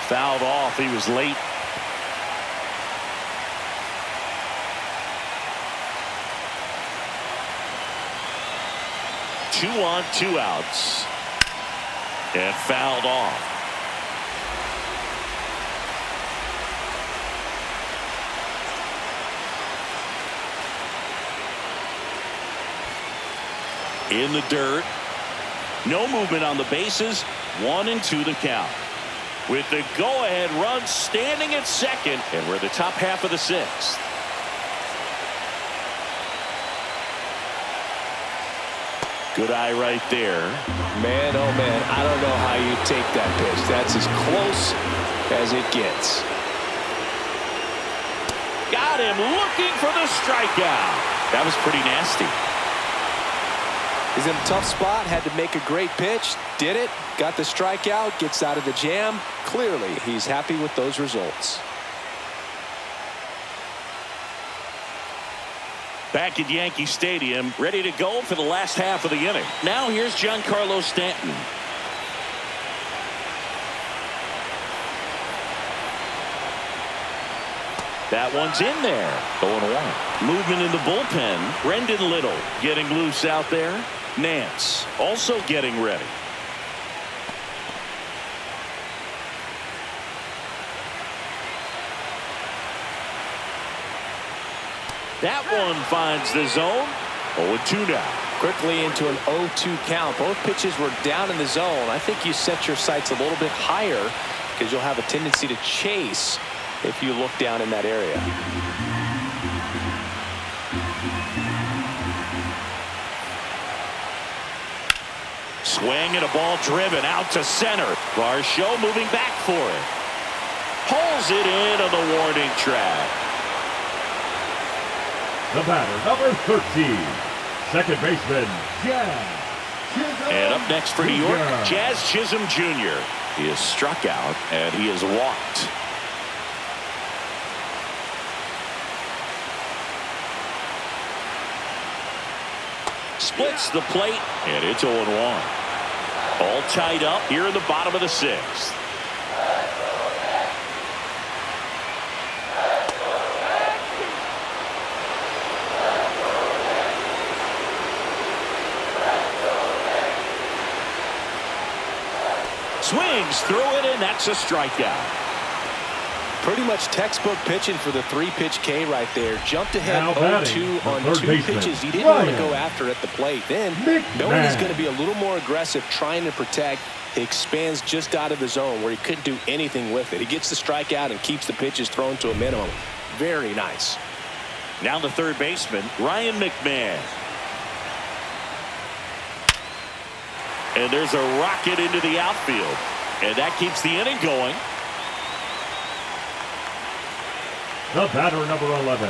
Fouled off. He was late. Two on, 2 outs. And fouled off. In the dirt. No movement on the bases. 1-2 the count. With the go-ahead run standing at second, and we're the top half of the 6th. Good eye right there. Man, oh man, I don't know how you take that pitch. That's as close as it gets. Got him looking for the strikeout. That was pretty nasty. He's in a tough spot, had to make a great pitch, did it, got the strikeout, gets out of the jam. Clearly, he's happy with those results. Back at Yankee Stadium, ready to go for the last half of the inning. Now here's Giancarlo Stanton. That one's in there. 0-1. Movement in the bullpen. Brendan Little getting loose out there. Nance also getting ready. That one finds the zone. 0-2 now. Quickly into an 0-2 count. Both pitches were down in the zone. I think you set your sights a little bit higher because you'll have a tendency to chase if you look down in that area. Swing and a ball driven out to center. Varsho moving back for it. Pulls it in on the warning track. The batter, number 13, second baseman, Jazz Chisholm. And up next for New York, Jr. Jazz Chisholm Jr. He is struck out and he is walked. Splits the plate, and it's 0-1. All tied up here in the bottom of the 6th. Swings through it, and that's a strikeout. Pretty much textbook pitching for the 3-pitch K right there. Jumped ahead Now 0-2 on 2 baseman, pitches. He didn't want to Ryan go after at the plate. Then, McMahon. knowing he's going to be a little more aggressive trying to protect, he expands just out of the zone where he couldn't do anything with it. He gets the strikeout and keeps the pitches thrown to a minimum. Very nice. Now the third baseman, Ryan McMahon. And there's a rocket into the outfield. And that keeps the inning going. The batter, number 11,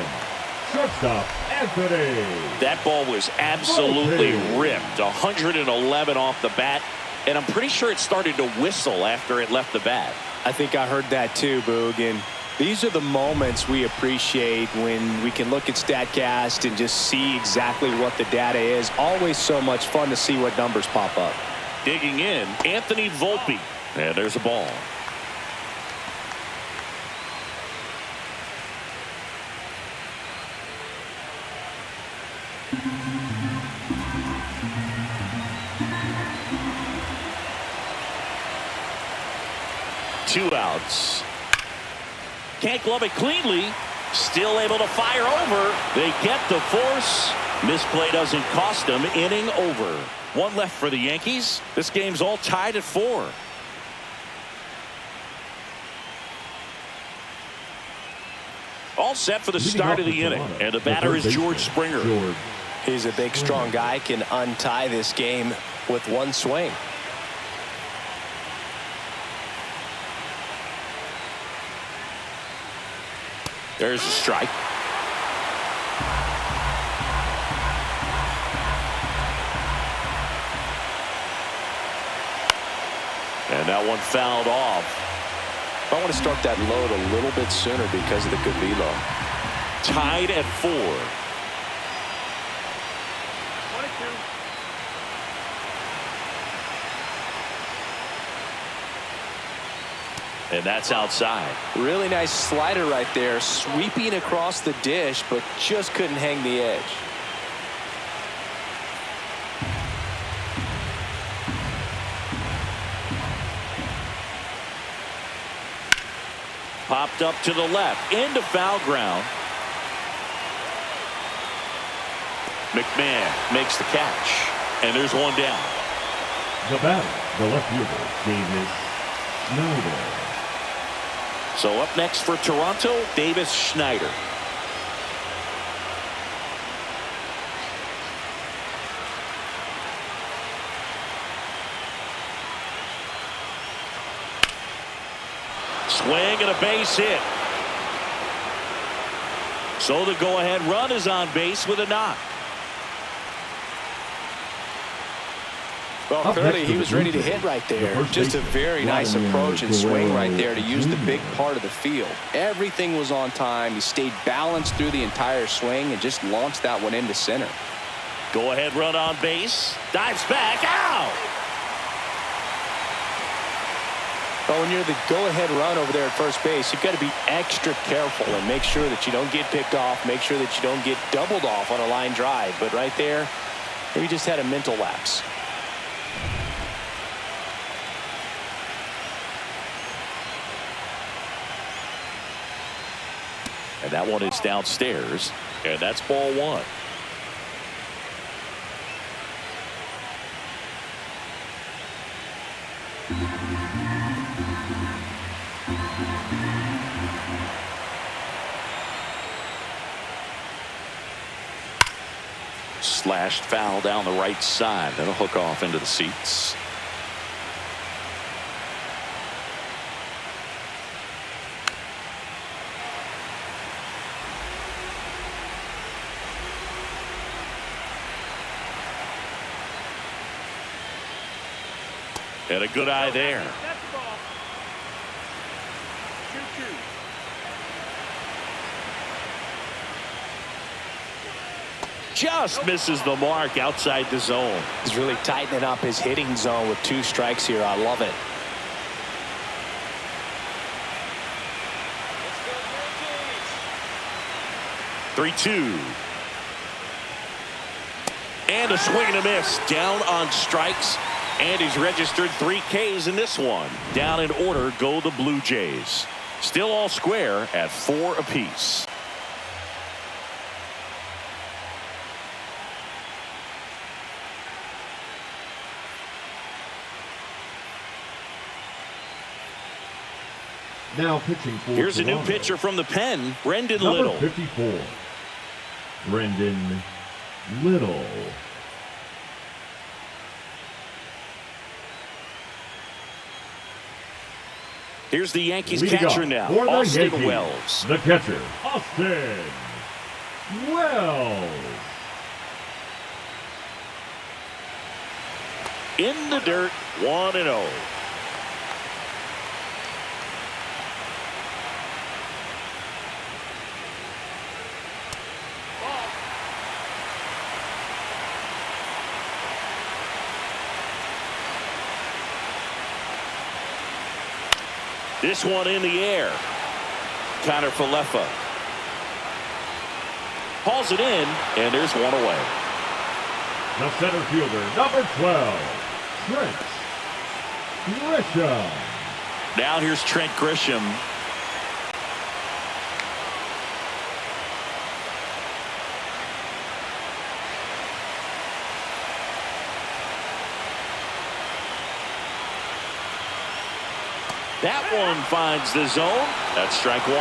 shortstop, Anthony. That ball was absolutely ripped. 111 off the bat. And I'm pretty sure it started to whistle after it left the bat. I think I heard that too, Boog. And these are the moments we appreciate when we can look at StatCast and just see exactly what the data is. Always so much fun to see what numbers pop up. Digging in, Anthony Volpe. And there's a ball. Two outs. Can't glove it cleanly. Still able to fire over. They get the force. Misplay doesn't cost them. Inning over. One left for the Yankees. This game's all tied at 4. All set for the start of the inning. And the batter is George Springer. He's a big, strong guy. Can untie this game with one swing. There's a strike. And that one fouled off. I want to start that load a little bit sooner because of the good velo. Tied at 4. 22. And that's outside. Really nice slider right there, sweeping across the dish, but just couldn't hang the edge. Popped up to the left, into foul ground. McMahon makes the catch, and there's one down. The batter, the left fielder, Davis Schneider. So up next for Toronto, Davis Schneider. Swing and a base hit. So the go-ahead run is on base with a knock. Well, clearly he was ready to hit right there. Just a very nice approach and swing right there to use the big part of the field. Everything was on time. He stayed balanced through the entire swing and just launched that one into center. Go-ahead run on base. Dives back. Out! Well, when you're the go-ahead run over there at first base, you've got to be extra careful and make sure that you don't get picked off, make sure that you don't get doubled off on a line drive. But right there, maybe just had a mental lapse. And that one is downstairs, and that's ball 1. Slashed foul down the right side. That'll hook off into the seats. And a good eye there. That's the ball. 2-2. Just misses the mark outside the zone. He's really tightening up his hitting zone with 2 strikes here. I love it. Let's go, Yankees. 3-2. And a swing and a miss. Down on strikes. And he's registered 3 Ks in this one. Down in order go the Blue Jays. Still all square at 4 apiece. Now pitching for Here's a new Toronto. pitcher from the pen, Brendan Number Little. 54, Brendan Little. Here's the Yankees Leading catcher off now, for the Austin Yankees, Wells. The catcher, Austin Wells. In the dirt, 1-0. This one in the air. Connor Falefa hauls it in, and there's one away. The center fielder, number 12, Trent Grisham. Now here's Trent Grisham. That one finds the zone. That's strike 1.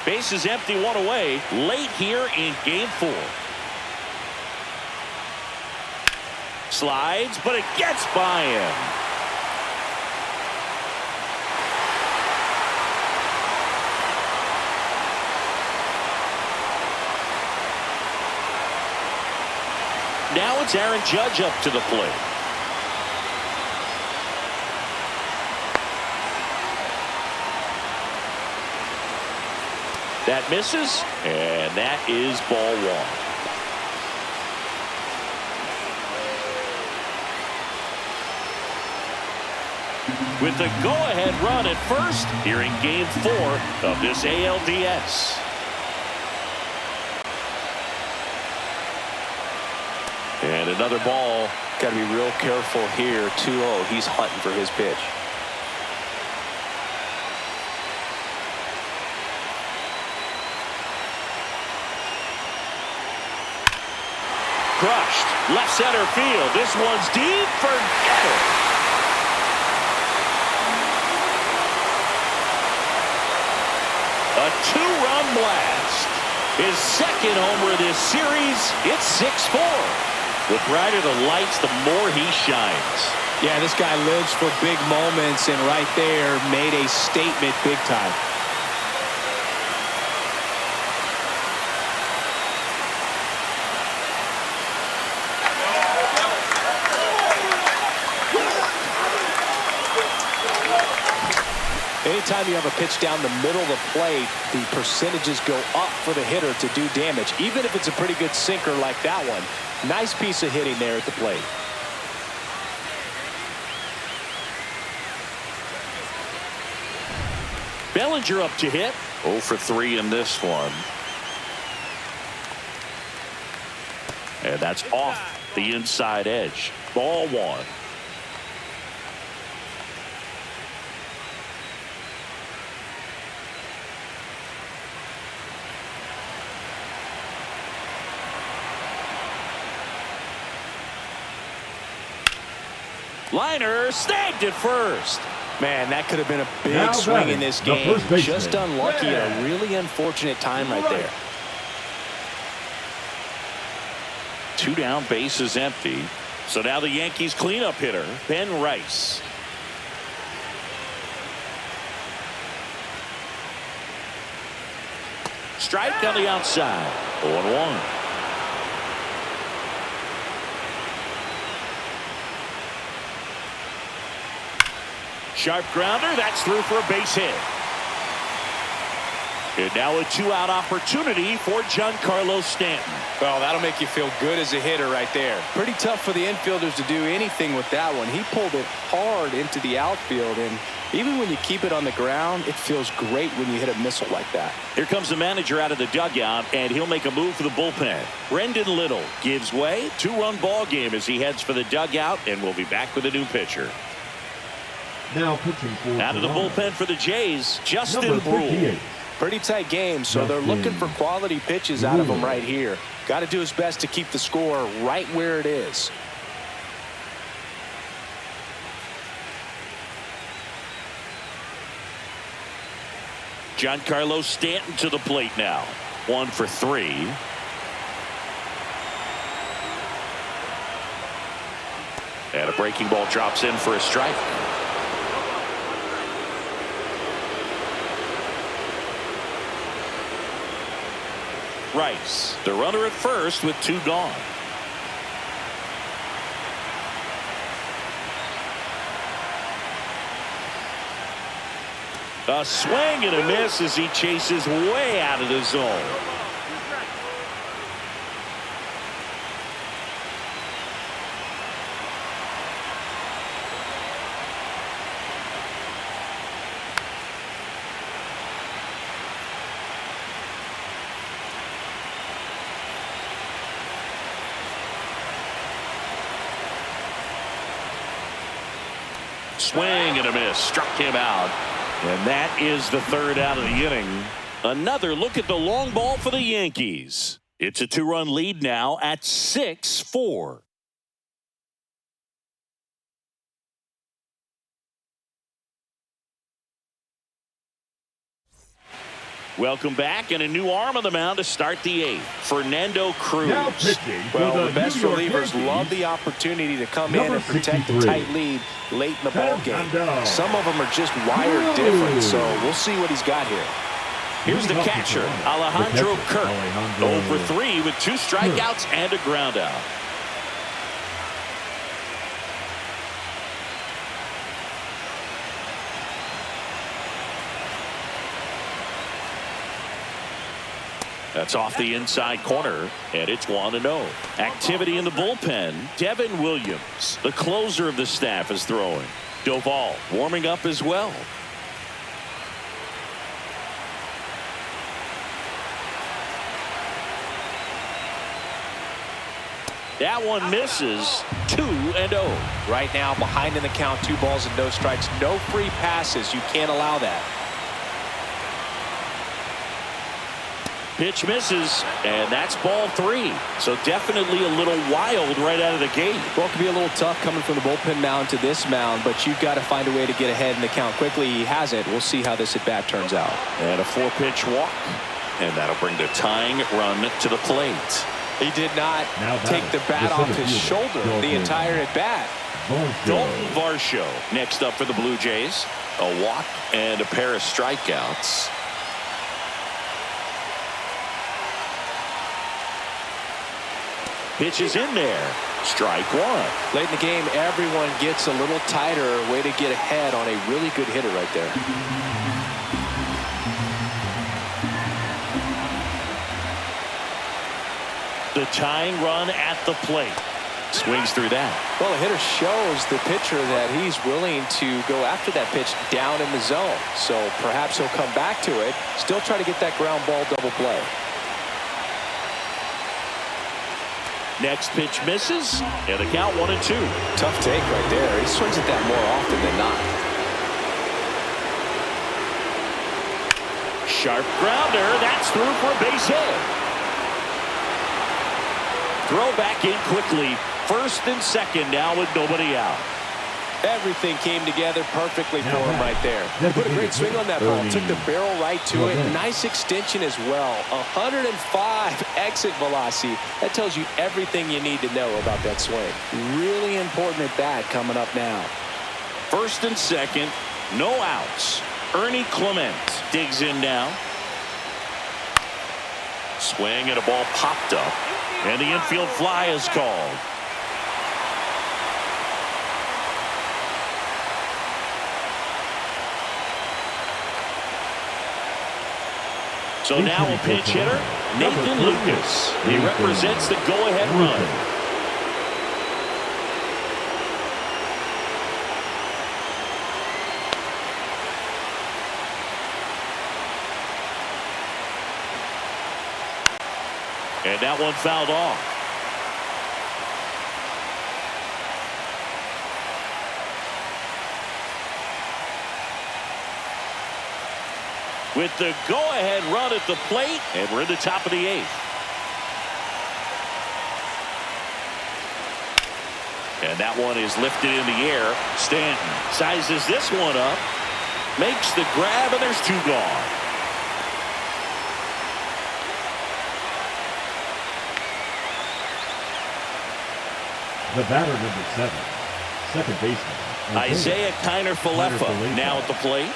Base is empty, 1 away. Late here in game 4. Slides, but it gets by him. Now it's Aaron Judge up to the plate. That misses, and that is ball one. With the go-ahead run at first here in Game 4 of this ALDS. And another ball. Got to be real careful here. 2-0. He's hunting for his pitch. Crushed. Left center field. This one's deep. Forget it. A two-run blast. His second homer of this series. It's 6-4. The brighter the lights, the more he shines. Yeah, this guy lives for big moments, and right there made a statement big time. Anytime you have a pitch down the middle of the plate, the percentages go up for the hitter to do damage, even if it's a pretty good sinker like that one. Nice piece of hitting there at the plate. Bellinger up to hit. 0 for 3 in this one. And that's off the inside edge. Ball one. Liner snagged it first. Man, that could have been a big swing in this game. Just unlucky at a really unfortunate time right there. 2 down, bases empty. So now the Yankees cleanup hitter, Ben Rice. Strike on the outside. 0-1. Sharp grounder. That's through for a base hit. And now a 2-out opportunity for Giancarlo Stanton. Well, that'll make you feel good as a hitter right there. Pretty tough for the infielders to do anything with that one. He pulled it hard into the outfield, and even when you keep it on the ground, it feels great when you hit a missile like that. Here comes the manager out of the dugout, and he'll make a move for the bullpen. Brendan Little gives way. 2-run ball game as he heads for the dugout, and we'll be back with a new pitcher. Now pitching for out of the bullpen for the Jays, Justin Brule. Pretty tight game, so they're looking for quality pitches out of him right here. Got to do his best to keep the score right where it is. Giancarlo Stanton to the plate now. 1 for 3. And a breaking ball drops in for a strike. Rice, the runner at first with 2 gone. A swing and a miss as he chases way out of the zone. Swing and a miss. Struck him out. And that is the 3rd out of the inning. Another look at the long ball for the Yankees. It's a 2-run lead now at 6-4. Welcome back, and a new arm on the mound to start the eighth. Fernando Cruz. Now pitching for Well, the best New York relievers Yankees, love the opportunity to come in number and protect the 63. tight lead late in the ball game. Fernando. Some of them are just wired different, so we'll see what he's got here. Here's the catcher, Alejandro Kirk. 0 for 3 with 2 strikeouts and a ground out. That's off the inside corner, and it's 1-0. Activity in the bullpen. Devin Williams, the closer of the staff, is throwing. Doval warming up as well. That one misses. 2-0. Right now, behind in the count, 2 balls and no strikes. No free passes. You can't allow that. Pitch misses, and that's ball 3. So definitely a little wild right out of the gate. Well, it can be a little tough coming from the bullpen mound to this mound, but you've got to find a way to get ahead in the count quickly. He has it. We'll see how this at-bat turns out. And a 4-pitch walk. And that'll bring the tying run to the plate. He did not take the bat off his shoulder the entire at-bat. Dalton Varsho next up for the Blue Jays. A walk and a pair of strikeouts. Pitch is in there. Strike 1. Late in the game, everyone gets a little tighter. Way to get ahead on a really good hitter right there. The tying run at the plate. Swings through that. Well, the hitter shows the pitcher that he's willing to go after that pitch down in the zone. So perhaps he'll come back to it. Still try to get that ground ball double play. Next pitch misses, and the count 1-2. Tough take right there. He swings at that more often than not. Sharp grounder. That's through for a base hit. Throw back in quickly. First and second now with nobody out. Everything came together perfectly for him right there. He put a great swing on that ball. Took the barrel right to it. Nice extension as well. 105 exit velocity. That tells you everything you need to know about that swing. Really important at bat coming up now. First and second. No outs. Ernie Clement digs in now. Swing and a ball popped up. And the infield fly is called. So now a pinch hitter, Nathan Lucas. He represents the go-ahead run. And that one fouled off. With the go-ahead run at the plate, and we're in the top of the 8th. And that one is lifted in the air. Stanton sizes this one up, makes the grab, and there's 2 gone. The batter number 7, second baseman Isaiah Kiner-Falefa now at the plate.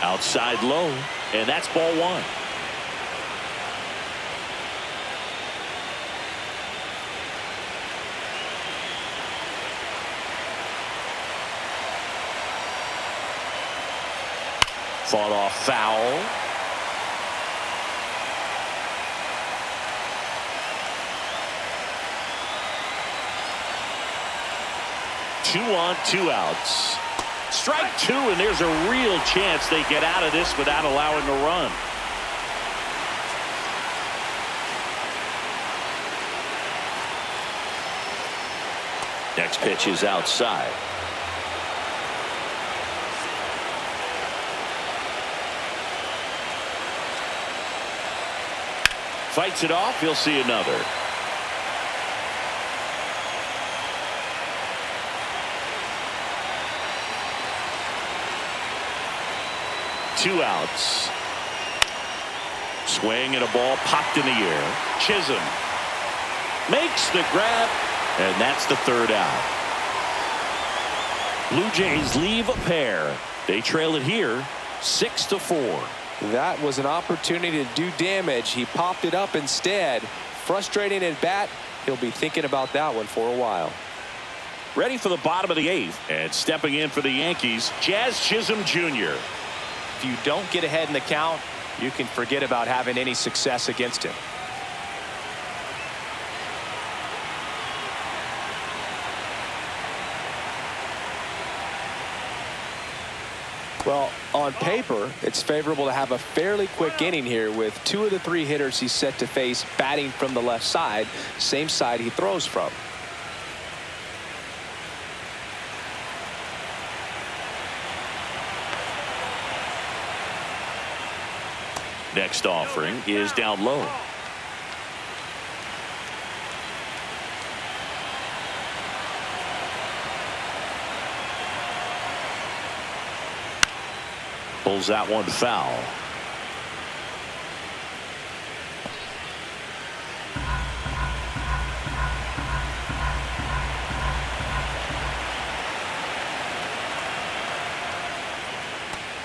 Outside low, and that's ball 1. Fought off foul. Two on, 2 outs. Strike 2, and there's a real chance they get out of this without allowing a run. Next pitch is outside. Fights it off. He'll see another. Two outs. Swing and a ball popped in the air. Chisholm makes the grab, and that's the third out. Blue Jays leave a pair. They trail it here 6-4. That was an opportunity to do damage. He popped it up instead. Frustrating at bat. He'll be thinking about that one for a while. Ready for the bottom of the eighth, and stepping in for the Yankees, Jazz Chisholm Jr. If you don't get ahead in the count, you can forget about having any success against him. Well, on paper, it's favorable to have a fairly quick inning here with 2 of the 3 hitters he's set to face batting from the left side, same side he throws from. Next offering is down low. Pulls that one foul.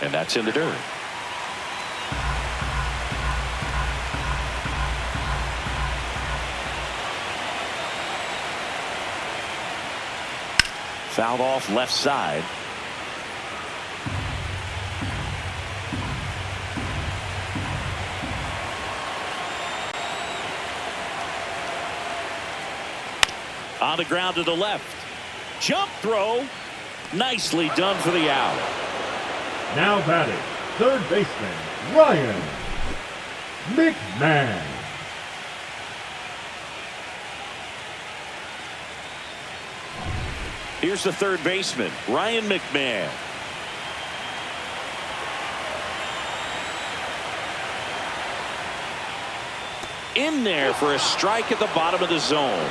And that's in the dirt. Fouled off left side. On the ground to the left. Jump throw. Nicely done for the out. Now batting, third baseman, Ryan McMahon. Here's the third baseman, Ryan McMahon. In there for a strike at the bottom of the zone.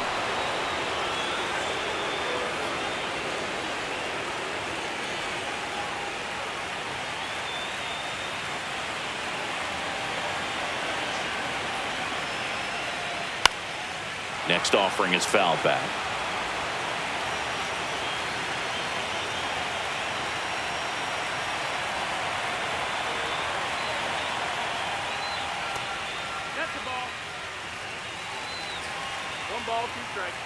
Next offering is fouled back. That's the ball. 1 ball, 2 strikes.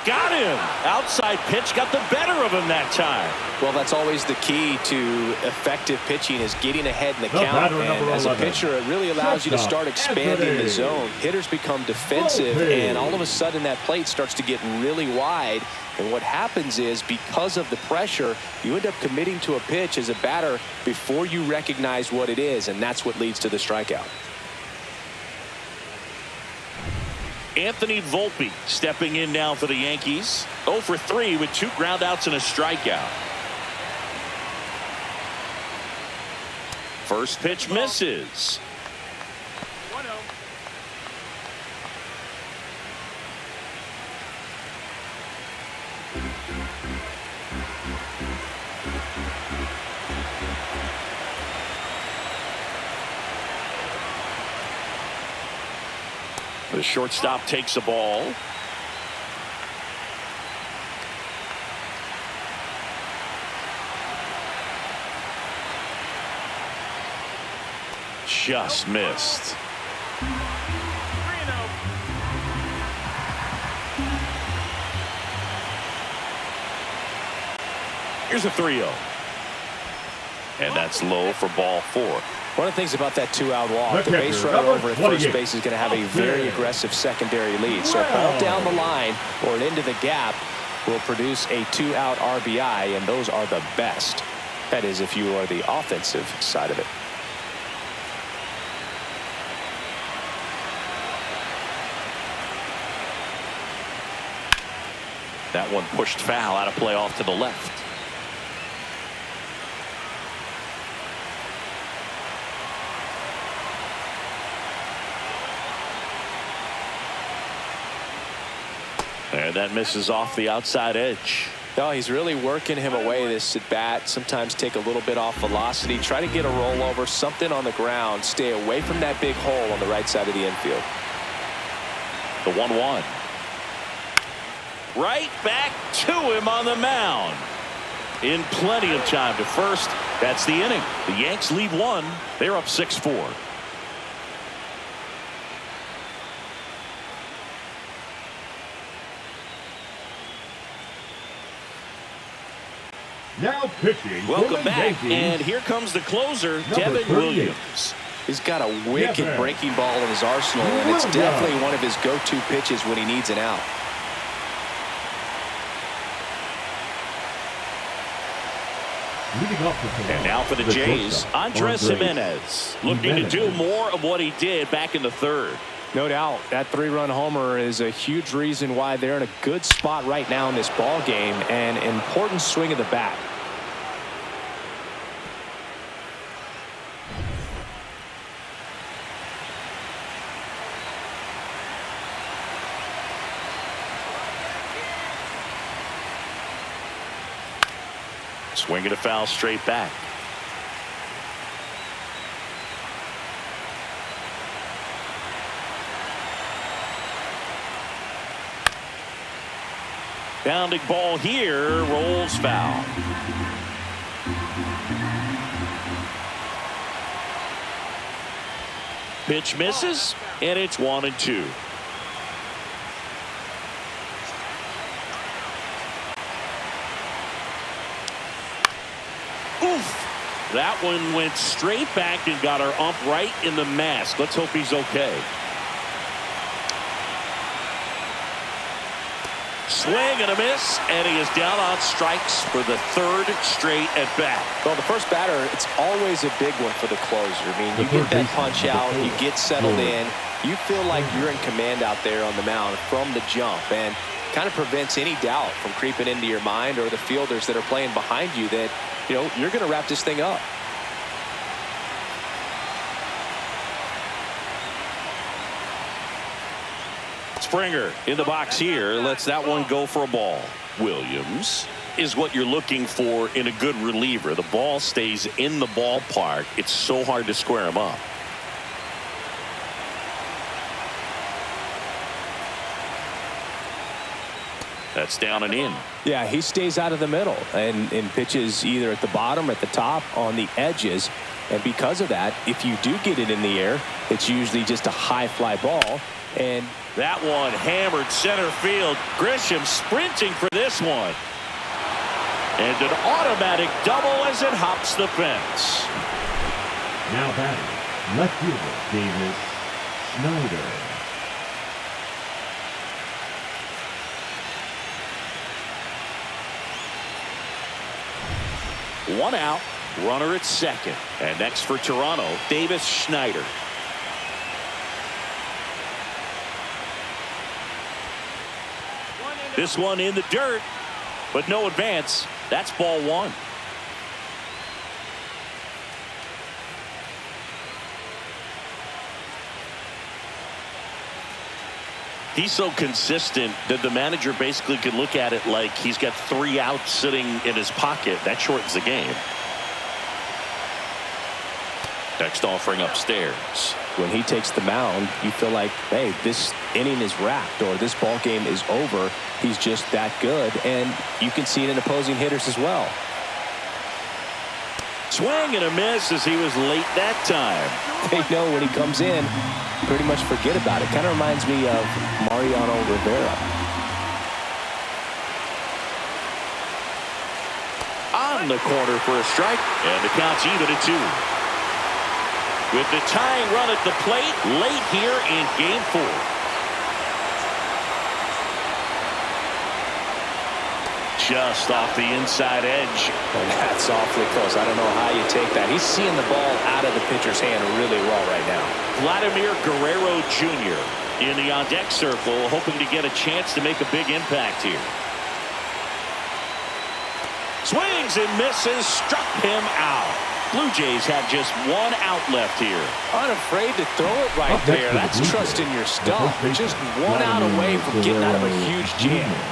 Got him. Outside pitch got the better of him that time. Well, that's always the key to effective pitching is getting ahead in the count. And as a pitcher, it really allows you to start expanding the zone. Hitters become defensive, and all of a sudden that plate starts to get really wide. And what happens is because of the pressure, you end up committing to a pitch as a batter before you recognize what it is, and that's what leads to the strikeout. Anthony Volpe stepping in now for the Yankees. 0 for 3 with 2 groundouts and a strikeout. First pitch misses. 1-0. The shortstop takes the ball. Just missed. 3-0. Here's a 3-0. And that's low for ball 4. One of the things about that 2-out walk, the base runner over at first base is going to have a very aggressive secondary lead. So a ball down the line or into the gap will produce a 2-out RBI, and those are the best. That is if you are the offensive side of it. That one pushed foul out of play off to the left. And that misses off the outside edge. No, he's really working him away this at bat. Sometimes take a little bit off velocity. Try to get a rollover, something on the ground. Stay away from that big hole on the right side of the infield. The 1-1. Right back to him on the mound. In plenty of time to first. That's the inning. The Yanks lead 1. They're up 6-4. Now pitching for Welcome the back, Yankees, and here comes the closer, number Devin 38. Williams. He's got a wicked Devin breaking ball in his arsenal, and it's Williams. definitely one of his go-to pitches when he needs an out. Leading off the Toronto, And now for the Jays, shortstop, Andres Jimenez, looking to do more of what he did back in the third. No doubt that 3-run homer is a huge reason why they're in a good spot right now in this ball game, and an important swing of the bat. Swing and a foul straight back. Bounding ball here, rolls foul. Pitch misses, and it's 1-2. Oof. That one went straight back and got our ump right in the mask. Let's hope he's okay. Swing and a miss, and he is down on strikes for the 3rd straight at bat. Well, the first batter, it's always a big one for the closer. I mean, you get that punch out, you get settled in, you feel like you're in command out there on the mound from the jump, and kind of prevents any doubt from creeping into your mind or the fielders that are playing behind you that, you know, you're going to wrap this thing up. Springer in the box here lets that one go for a ball. Williams is what you're looking for in a good reliever. The ball stays in the ballpark. It's so hard to square him up. That's down and in. Yeah, he stays out of the middle and pitches either at the bottom or at the top on the edges. And because of that, if you do get it in the air, it's usually just a high fly ball. And that one hammered center field. Grisham sprinting for this one. And an automatic double as it hops the fence. Now batting, left fielder Davis Schneider. One out, runner at second. And next for Toronto, Davis Schneider. This one in the dirt, but no advance. That's ball 1. He's so consistent that the manager basically could look at it like he's got 3 outs sitting in his pocket. That shortens the game. Next offering upstairs. when he takes the mound, you feel like, hey, this inning is wrapped or this ball game is over. He's just that good, and you can see it in opposing hitters as well. Swing and a miss as he was late that time. They know when he comes in, pretty much forget about it. Kind of reminds me of Mariano Rivera. On the corner for a strike, and the count's even at 2. With the tying run at the plate late here in Game 4. Just off the inside edge. And that's awfully close. I don't know how you take that. He's seeing the ball out of the pitcher's hand really well right now. Vladimir Guerrero Jr. in the on-deck circle, hoping to get a chance to make a big impact here. Swings and misses, struck him out. Blue Jays have just one out left here. Unafraid to throw it right Up next there. for the That's Blue trusting Jays, your the stuff. first Just baseman, one out away from getting out of a Vladimir huge jam. Guerrero.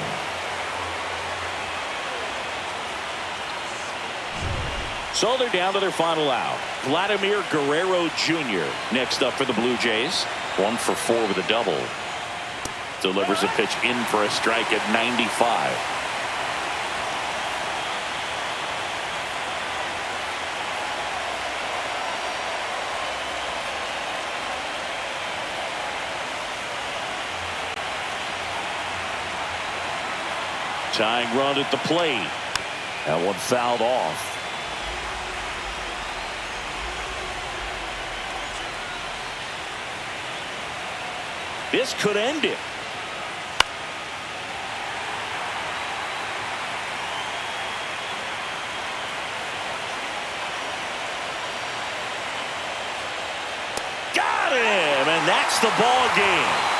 So they're down to their final out. Vladimir Guerrero Jr. next up for the Blue Jays. 1 for 4 with a double. Delivers a pitch in for a strike at 95. Tying run at the plate. That one fouled off. This could end it. Got him, and that's the ball game.